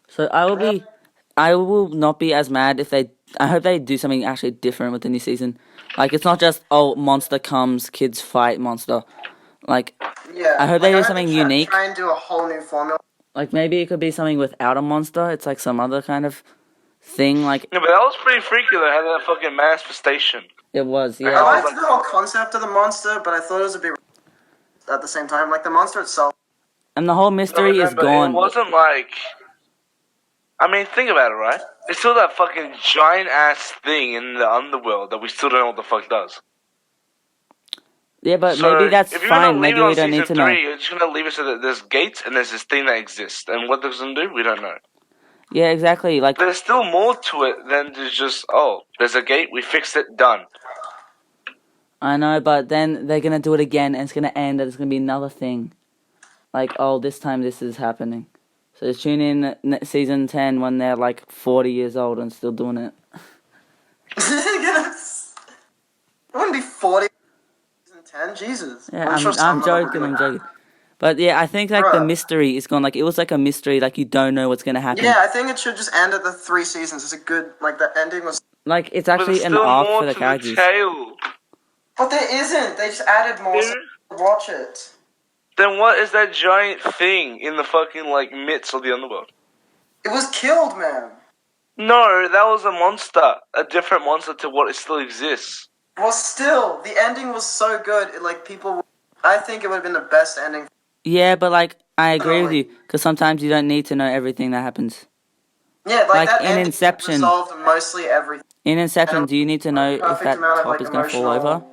so I will not be as mad if I hope they do something actually different with the new season. Like, it's not just, oh, monster comes, kids fight monster. Like, Yeah. I hope they do something unique. Try and do a whole new formula. Like, maybe it could be something without a monster. It's like some other kind of thing. Like, Yeah, but that was pretty freaky. They had that fucking manifestation. it was, I yeah. liked the whole concept of the monster, but I thought it was a bit at the same time. Like the monster itself. And the whole mystery is But gone. It wasn't like... I mean, think about it, right? It's still that fucking giant-ass thing in the underworld that we still don't know what the fuck does. Yeah, but So, maybe that's if you're gonna fine. leave Maybe it on we don't need to season know. 3, you're just gonna leave it so that there's gates and there's this thing that exists. And what does it do? We don't know. Yeah, exactly. Like, There's still more to it than just, oh, there's a gate, we fixed it, done. I know, but then they're gonna do it again, and it's gonna end, and it's gonna be another thing. Like, oh, this time this is happening. So just tune in season 10 when they're like 40 years old and still doing it. It wouldn't be 40 season 10. Jesus. Yeah, I'm sure I'm some of them would joking. be I'm like, joking. But yeah, I think like the Bruh. mystery is gone. Like it was like a mystery. Like you don't know what's gonna happen. Yeah, I think it should just end at the 3 seasons. It's a good, like, the ending was. Like it's But there's actually an still arc more for the to the characters. tale. But there isn't. They just added more, so watch it. Then what is that giant thing in the fucking, like, midst of the underworld? It was killed, man. No, that was a monster. A different monster to what it still exists. Well, still, the ending was so good. Like, people. I think it would have been the best ending. Yeah, but like I agree with you because sometimes you don't need to know everything that happens. Yeah, Like, that in ending Inception. resolved mostly everything. In Inception, do you need to know if Perfect that amount of, top like, is gonna fall emotional, over?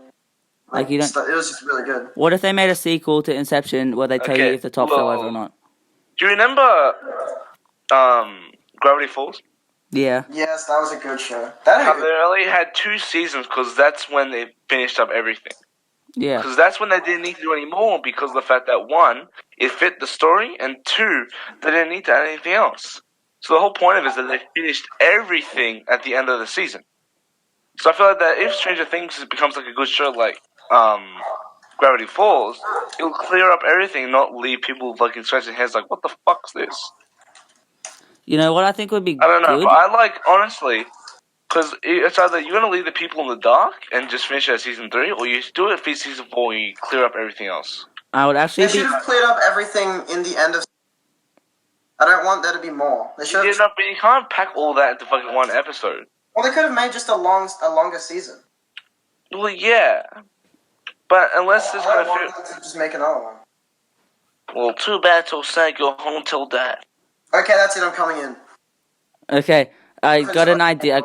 Like you don't. It was just really good. What if they made a sequel to Inception where they tell you Okay, if the top fell over or well- not? Do you remember, Gravity Falls? Yeah. Yes, that was a good show. That How had they only had 2 seasons because that's when they finished up everything. Yeah. Because that's when they didn't need to do any more because of the fact that 1, it fit the story, and 2, they didn't need to add anything else. So the whole point of it is that they finished everything at the end of the season. So I feel like that if Stranger Things becomes like a good show like Gravity Falls, it'll clear up everything, not leave people fucking scratching their heads like, what the fuck's this? You know what I think would be I don't know, good? but I like, honestly, because it's either you're going to leave the people in the dark and just finish it at season 3, or you do it for season 4 and you clear up everything else. I would actually They be. should have cleared up everything in the end of. I don't want there to be more. They should You, have. but you can't pack all that into fucking one episode. Well, they could have made just a longer season. Well, yeah. But unless it's I going don't to want them to just make another one. well, too bad, so sad, go home till that. Okay, that's it. I'm coming in. Okay, I got an idea.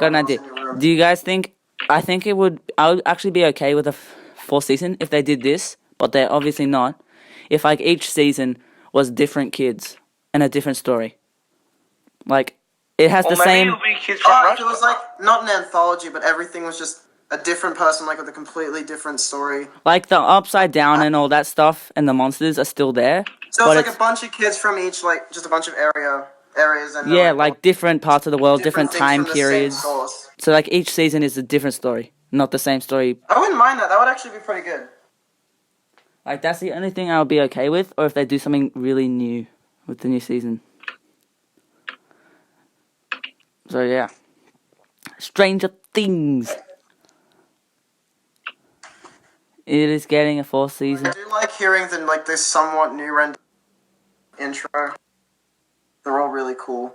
Do you guys think? I think it would. I would actually be okay with a fourth season if they did this, but they're obviously not. If like each season was different kids and a different story, like it has Well, the maybe same. it'll be kids from Oh, if Russia. it was like not an anthology, but everything was just a different person, like with a completely different story. Like the upside down and all that stuff and the monsters are still there. So But it's like it's- a bunch of kids from each, like just a bunch of areas, and Yeah, like different parts of the world, different things time from the same periods. source. So like each season is a different story, not the same story. I wouldn't mind that. That would actually be pretty good. Like that's the only thing I would be okay with, or if they do something really new with the new season. So yeah, Stranger Things. It is getting a fourth I season. do like hearing the somewhat new render intro. They're all really cool.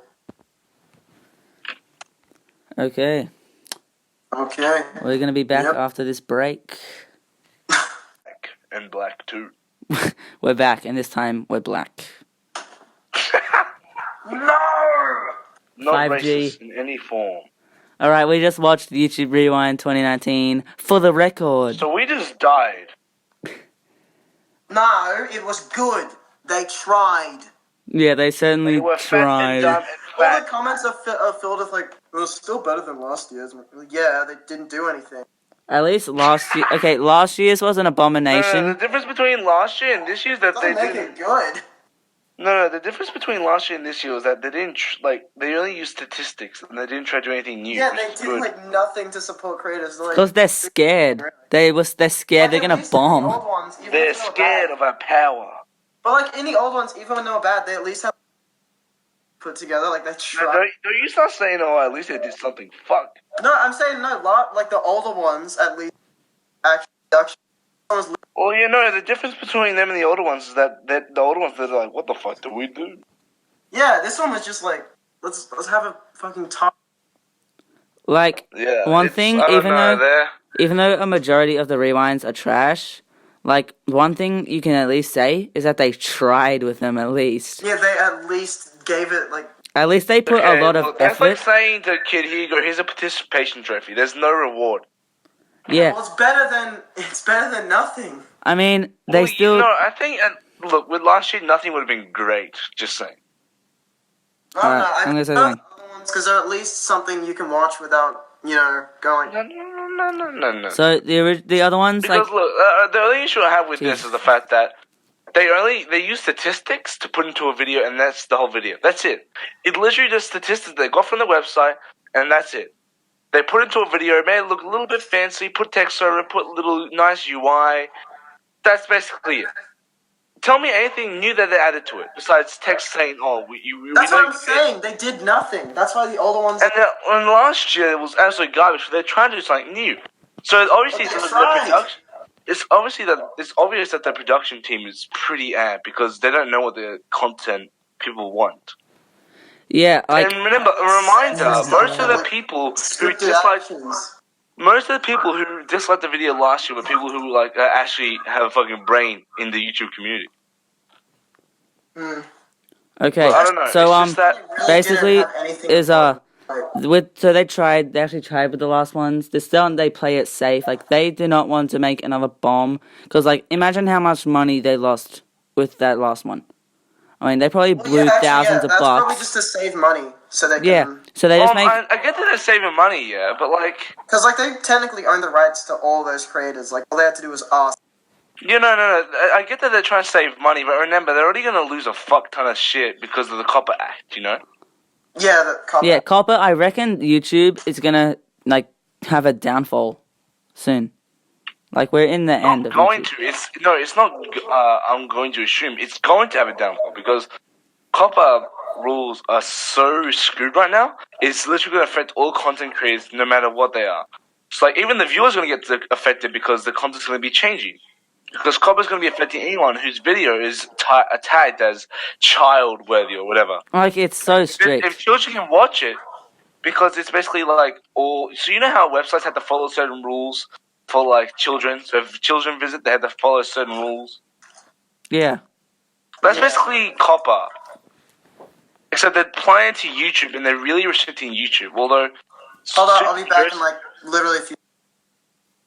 Okay, Okay. we're gonna be back Yep. after this break. And black, too. We're back, and this time we're black. No! Not 5G. racist in any form. All right, we just watched YouTube Rewind 2019 for the record. So we just died. No, it was good. They tried. Yeah, they certainly They were fat and dumb tried. and All the fat. comments are filled with like, it was still better than last year's. Yeah, they didn't do anything. At least last year. Okay, last year's was an abomination. The difference between last year and this year is that they Doesn't make didn't. it good. No, the difference between last year and this year was that they didn't they only used statistics and they didn't try to do anything new. Yeah, which they is did good. like nothing to support creators. Like, Because they're scared. They're scared they're like, at gonna least in the bomb. old ones, even They're if they were scared bad. of our power. But like in the old ones, even when they were bad, they at least have put together. Like they No, tried. don't you start saying, "Oh, at least they did something." Fuck. No, I'm saying no. Like the older ones, at least actually was Well, you know, the difference between them and the older ones is that the older ones they're like, "What the fuck do we do?" yeah. This one was just like let's have a fucking talk. Like, Yeah. One it's- thing, I don't even know, though- they're- even though a majority of the rewinds are trash, like, one thing you can at least say is that they tried with them at least. Yeah, they at least gave it like. At least they put Okay, a lot of look, that's like effort. saying to a kid, "Here you go. Here's a participation trophy. There's no reward." Yeah, Well, it's better than nothing. I mean, they Well, still... You know, I think. Look, with last year, nothing would have been great. Just saying. I don't Alright, know. I I'm gonna say prefer something. the other ones because they're at least something you can watch without going. No. So, the other ones, like... Because look, the only issue I have with this is the fact that they use statistics to put into a video, and that's the whole video. That's it. It literally just statistics they got from the website, and that's it. They put it into a video, made it look a little bit fancy, put text over it, put a little nice UI. That's basically it. Tell me anything new that they added to it besides text saying, "Oh, That's what I'm saying. They did nothing. That's why the older ones. And last year it was absolutely garbage. So they're trying to do something new. So obviously, it's obvious that the production team is pretty amped because they don't know what the content people want. Yeah, and remember, a reminder: most of the people who disliked the video last year were people who actually have a fucking brain in the YouTube community. Okay, I don't know. so it's just that basically they actually tried with the last ones. This time they play it safe. Like they do not want to make another bomb because imagine how much money they lost with that last one. I mean, they probably blew thousands of bucks. That's probably just to save money, so they can. Yeah, so they just make. I get that they're saving money, yeah, but because they technically own the rights to all those creators. Like all they have to do is ask. No. I get that they're trying to save money, but remember, they're already going to lose a fuck ton of shit because of the COPPA Act, you know? Yeah, the COPPA. Yeah, COPPA, I reckon YouTube is going to, have a downfall soon. We're in the end of YouTube. It's not, I'm going to assume, it's going to have a downfall because COPPA rules are so screwed right now, it's literally going to affect all content creators no matter what they are. It's even the viewers are going to get affected because the content's going to be changing. Because COPPA is going to be affecting anyone whose video is tagged as child-worthy or whatever. It's so strict. If children can watch it, because it's basically so you know how websites have to follow certain rules for children? So if children visit, they have to follow certain rules. Yeah. That's basically COPPA. Except they're applying to YouTube and they're really restricting YouTube. Although... Hold on, I'll be back in literally a few...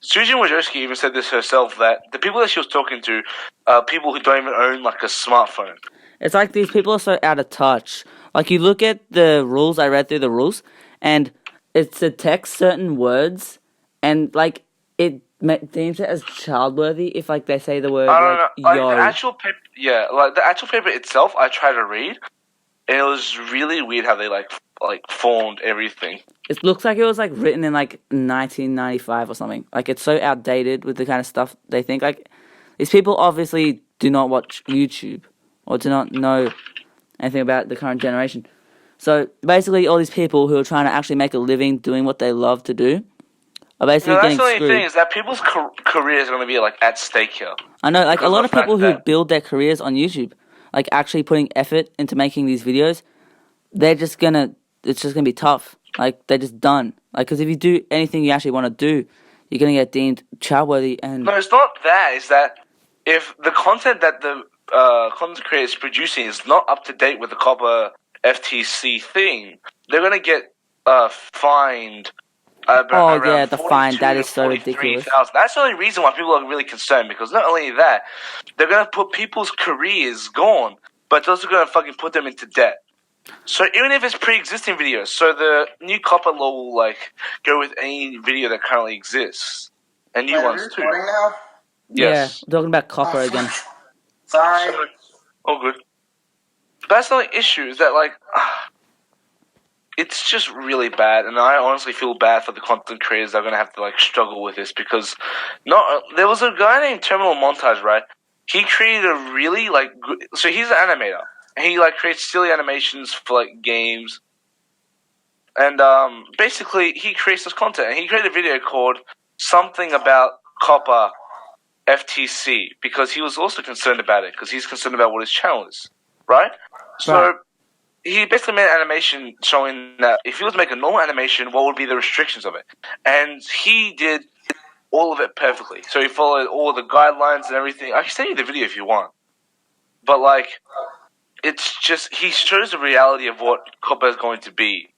Susan Wojcicki even said this herself, that the people that she was talking to are people who don't even own a smartphone. It's these people are so out of touch. You look at the rules, I read through the rules, and it's to text certain words, and it deems it as childworthy if they say the word yo. The actual paper, the actual paper itself, I tried to read, and it was really weird how they formed everything. It looks like it was written in 1995 or something. It's so outdated with the kind of stuff they think. These people obviously do not watch YouTube or do not know anything about the current generation. So basically, all these people who are trying to actually make a living doing what they love to do are basically getting screwed. That's the only thing is that people's careers are going to be at stake here. I know, a lot of people who build their careers on YouTube, actually putting effort into making these videos, they're just gonna. It's just gonna be tough. They're just done. Because if you do anything you actually want to do, you're gonna get deemed childworthy. And no, it's not that. It's that if the content that the content creator is producing is not up to date with the COPPA FTC thing, they're gonna get fined. The fine. That is so ridiculous. That's the only reason why people are really concerned. Because not only that, they're gonna put people's careers gone, but it's also gonna fucking put them into debt. So even if it's pre-existing videos, so the new COPPA law will go with any video that currently exists, and new ones too. Now? Yes. Yeah, we're talking about COPPA again. Sorry. All good. But that's the only issue is that it's just really bad, and I honestly feel bad for the content creators that are gonna have to struggle with this because there was a guy named Terminal Montage, right? He created a really good, so he's an animator. And he creates silly animations for games, and basically he creates this content. And he created a video called "Something About COPPA FTC" because he was also concerned about it because he's concerned about what his channel is, right? So he basically made an animation showing that if he was to make a normal animation, what would be the restrictions of it, and he did all of it perfectly. So he followed all the guidelines and everything. I can send you the video if you want, but it's just, he shows the reality of what COPPA is going to be.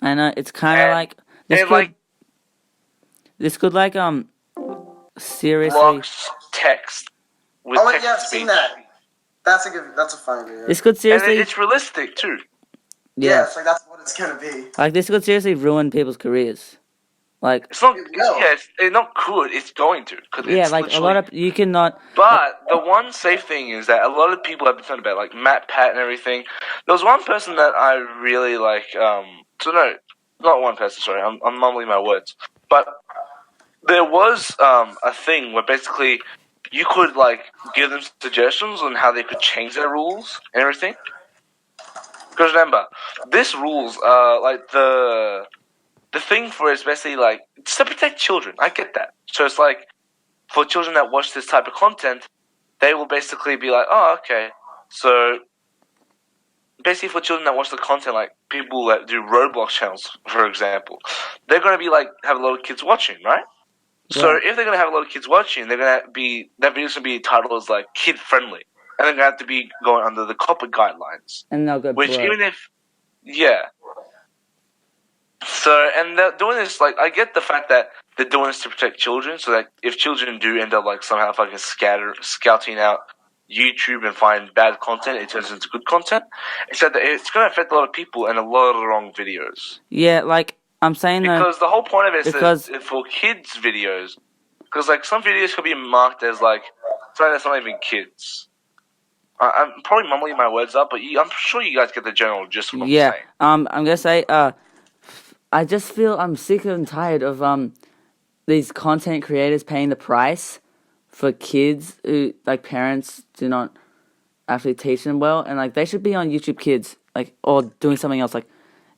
I know, it's kind of this could seriously... blocks text with text I've speech. seen that. That's a funny video. This could seriously... And it's realistic, too. Yeah, it's that's what it's gonna be. This could seriously ruin people's careers. It's not. It's not good. It's going to. A lot of you cannot. But the one safe thing is that a lot of people have been talking about, Matt Pat and everything. There was one person that I really not one person. Sorry, I'm mumbling my words. But there was a thing where basically you could like give them suggestions on how they could change their rules and everything. Because remember, this rules like the thing for it is basically like it's to protect children. I get that. So it's like for children that watch this type of content, they will basically be like, oh, okay. So basically for children that watch the content, like people that do Roblox channels, for example, they're going to be like, have a lot of kids watching, right? So Right. if they're going to have a lot of kids watching, they're going to be, that video's going to be titled as like kid friendly. And they're going to have to be going under the COPPA guidelines. And they'll go Which broke. even if, yeah. So, and they're doing this, like, I get the fact that they're doing this to protect children, so that if children do end up, like, somehow fucking scouting out YouTube and find bad content, it turns into good content. Except that it's going to affect a lot of people and a lot of the wrong videos. Yeah, like, I'm saying though, Because the whole point of it is because- that for kids' videos. Because, like, some videos could be marked as, like, something that's not even kids. I'm probably mumbling my words up, but I'm sure you guys get the general gist of what I'm yeah, saying. I'm gonna say, I just feel I'm sick and tired of these content creators paying the price for kids who, like, parents do not actually teach them well, and like they should be on YouTube Kids, like, or doing something else. Like,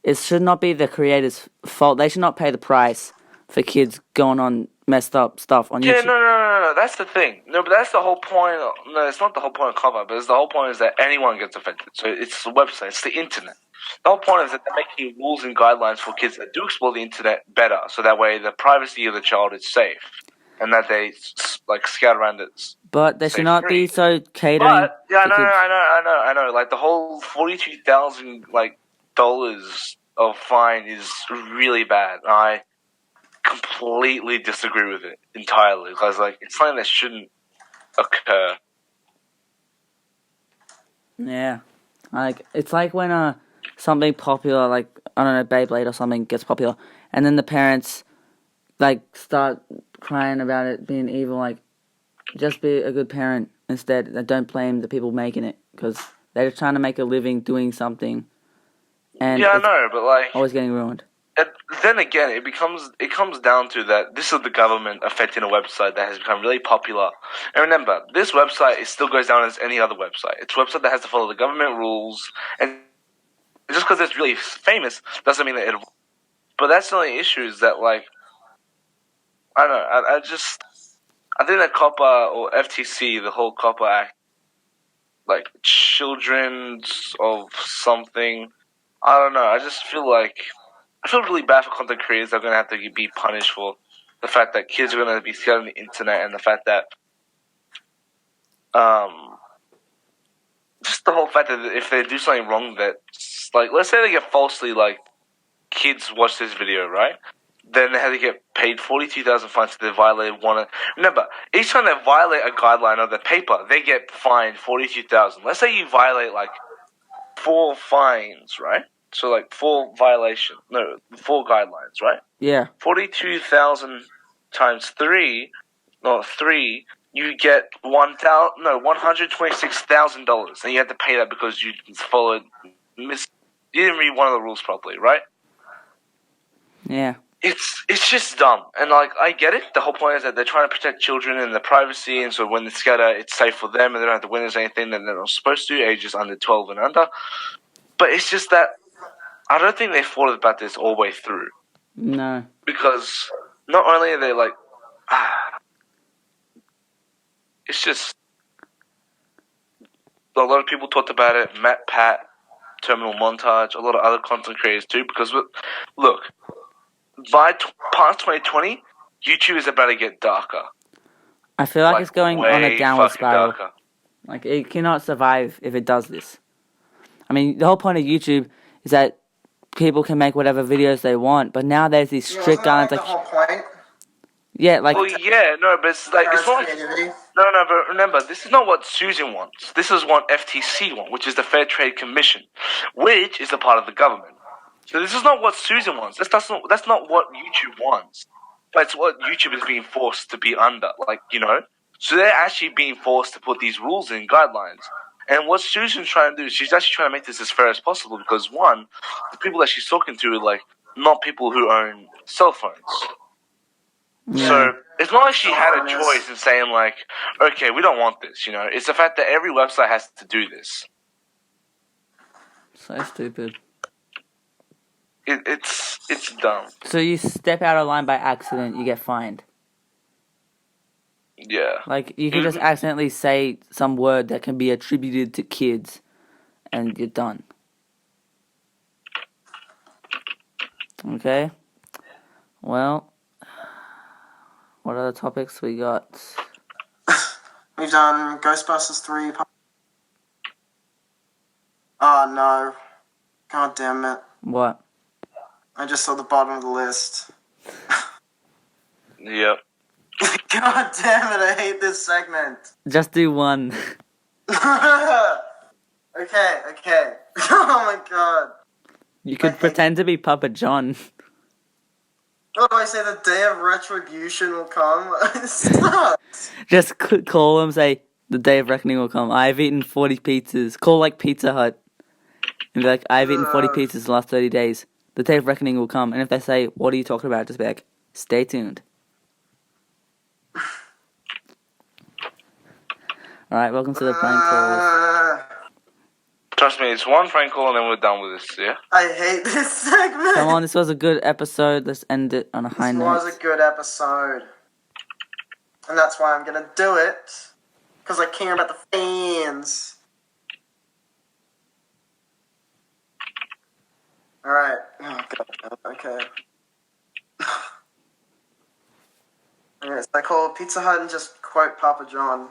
it should not be the creators' fault. They should not pay the price for kids going on messed up stuff on Yeah, YouTube. no. That's the thing. No, but that's the whole point. No, it's not the whole point of COPPA, but the whole point is that anyone gets affected. So it's the website, it's the internet. The whole point is that they're making rules and guidelines for kids that do explore the internet better, so that way the privacy of the child is safe, and that they like scout around it. But they should not be Safe-free. so catering. But yeah, to kids. I know. Like the whole $42,000 dollars of fine is really bad. I completely disagree with it entirely because like it's something that shouldn't occur. Yeah, like it's like when something popular, like I don't know, Beyblade or something gets popular, and then the parents like start crying about it being evil. Like, just be a good parent instead. And don't blame the people making it because they're just trying to make a living doing something, and Yeah, I it's know, but like always getting ruined. and then again, it comes down to that this is the government affecting a website that has become really popular. And remember, this website it still goes down as any other website. It's a website that has to follow the government rules, and just because it's really famous doesn't mean that it. But that's the only issue is that like I don't know. I think that COPPA or FTC, the whole COPPA Act, like children's of something. I don't know. I just feel like I feel really bad for content creators that are going to have to be punished for the fact that kids are going to be scared on the internet and the fact that just the whole fact that if they do something wrong that like let's say they get falsely like kids watch this video, right? Then they have to get paid 42,000 fines if they violate one. Remember, each time they violate a guideline of the paper, they get fined 42,000. Let's say you violate like 4 fines, right? So like 4 guidelines, right? Yeah, 42,000 times 3, not 3. You get $126,000, and you have to pay that because you followed. You didn't read one of the rules properly, right? yeah, It's just dumb, and like I get it. The whole point is that they're trying to protect children and their privacy, and so when they scatter, it's safe for them, and they don't have to witness anything that they're not supposed to. Ages under 12 and under, but it's just that I don't think they thought about this all the way through no, because not only are they like, it's just a lot of people talked about it. Matt Pat, Terminal Montage, a lot of other content creators too. Because look. By past 2020, YouTube is about to get darker. I feel like it's going on a way downward fucking spiral. darker. Like, it cannot survive if it does this. I mean, the whole point of YouTube is that people can make whatever videos they want, but now there's these strict Isn't that, guidelines. like, Like, the whole point. yeah, like, Well, yeah, no, but it's like it's not. Creativity. No, but remember, this is not what Susan wants. This is what FTC wants, which is the Fair Trade Commission, which is a part of the government. So this is not what Susan wants. That's not what YouTube wants. But it's what YouTube is being forced to be under. Like, you know? So they're actually being forced to put these rules and guidelines. And what Susan's trying to do is she's actually trying to make this as fair as possible because one, the people that she's talking to are like not people who own cell phones. Yeah. So it's not like she had a choice in saying like, okay, we don't want this. It's the fact that every website has to do this. So stupid. It's dumb. So you step out of line by accident, you get fined. Yeah. Like, you can just accidentally say some word that can be attributed to kids, and you're done. Okay? Well, what other topics we got? We've done Ghostbusters 3. Oh no. God damn it. What? I just saw the bottom of the list. Yep. God damn it, I hate this segment. Just do one. Okay. Oh my god. You could pretend to be Papa John. What do I say? The day of retribution will come? It sucks. Just call them, say, the day of reckoning will come. I've eaten 40 pizzas. Call like Pizza Hut. And be like, I've eaten 40 pizzas the last 30 days. The day of reckoning will come. And if they say, what are you talking about? Just be like, stay tuned. Alright, welcome to the prank calls. Trust me, it's one prank call and then we're done with this, yeah? I hate this segment. Come on, this was a good episode. Let's end it on a high note. This was a good episode. And that's why I'm gonna do it. Because I care about the fans. Alright. Oh, God. Okay. Alright, so I call Pizza Hut and just quote Papa John.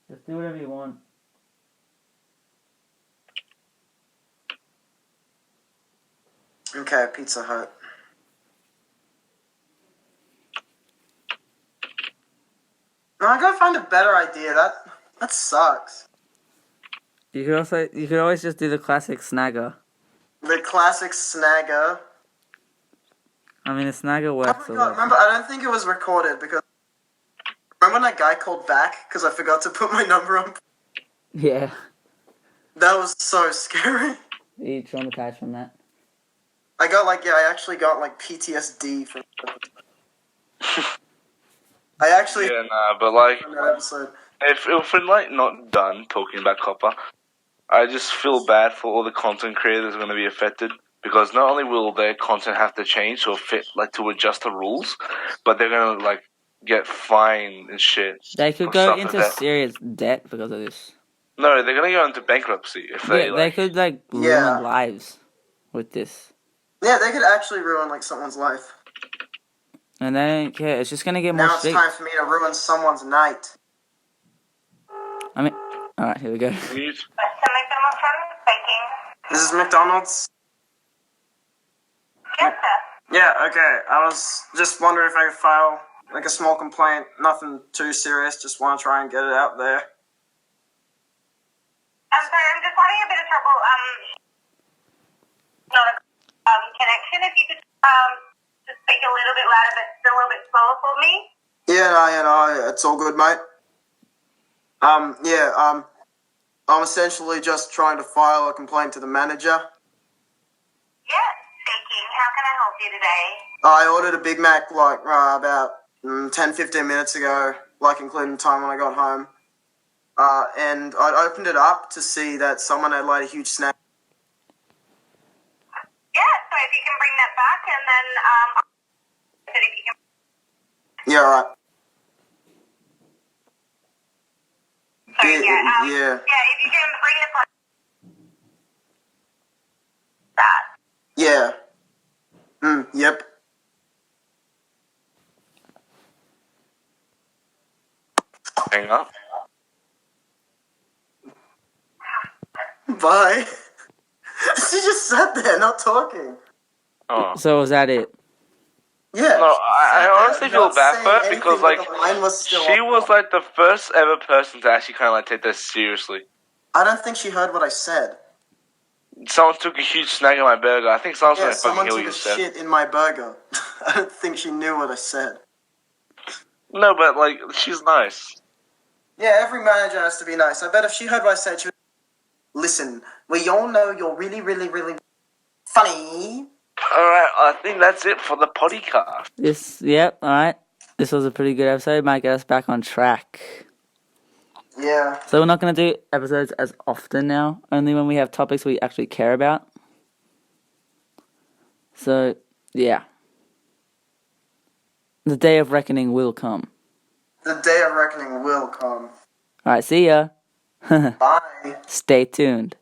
Just do whatever you want. Okay, Pizza Hut. No, I gotta find a better idea. That sucks. You could always just do the classic snagger. The classic snagger. I mean, the snagger Oh works my a god, lot. remember, I don't think it was recorded because... Remember when that guy called back because I forgot to put my number on? Yeah. That was so scary. You traumatized from that? I actually got PTSD from I actually Yeah, nah, but like, from that episode. if we're not done talking about COPPA, I just feel bad for all the content creators going to be affected because not only will their content have to change to fit to adjust the rules, but they're going to get fined and shit. They could go into serious debt because of this. No, they're going to go into bankruptcy if they could ruin lives with this. Yeah, they could actually ruin someone's life. And they don't care. It's just gonna get more Now it's strict. time for me to ruin someone's night. I mean, alright, here we go. Mute. This is McDonald's. Yes, sir. Yeah, okay. I was just wondering if I could file a small complaint. Nothing too serious. Just want to try and get it out there. I'm sorry, I'm just having a bit of trouble. Not a connection. If you could just speak a little bit louder, but still a little bit slower for me. Yeah, no, it's all good, mate. I'm essentially just trying to file a complaint to the manager. Yes, speaking. How can I help you today? I ordered a Big Mac about 10-15 minutes ago, including the time when I got home. And I opened it up to see that someone had a huge snack. Yeah, so if you can bring that back and then if you can... Yeah, right. Sorry, Yeah. Yeah, if you can bring it back. That. Yeah. Yep. Hang up. Bye. She just sat there, not talking. Oh. So was that it? Yeah. No, I honestly feel Not bad saying for her anything, because but the line was still she on. was the first ever person to actually kind of take this seriously. I don't think she heard what I said. Someone took a huge snag on my burger. I think someone's Yeah, gonna fucking someone hear what took you a said. shit in my burger. I don't think she knew what I said. No, but she's nice. Yeah, every manager has to be nice. I bet if she heard what I said, she would... Listen, we all know you're really, really, really funny. Alright, I think that's it for the podcast. Alright. This was a pretty good episode. Might get us back on track. Yeah. So we're not going to do episodes as often now, only when we have topics we actually care about. So, yeah. The day of reckoning will come. The day of reckoning will come. Alright, see ya. Bye. Stay tuned.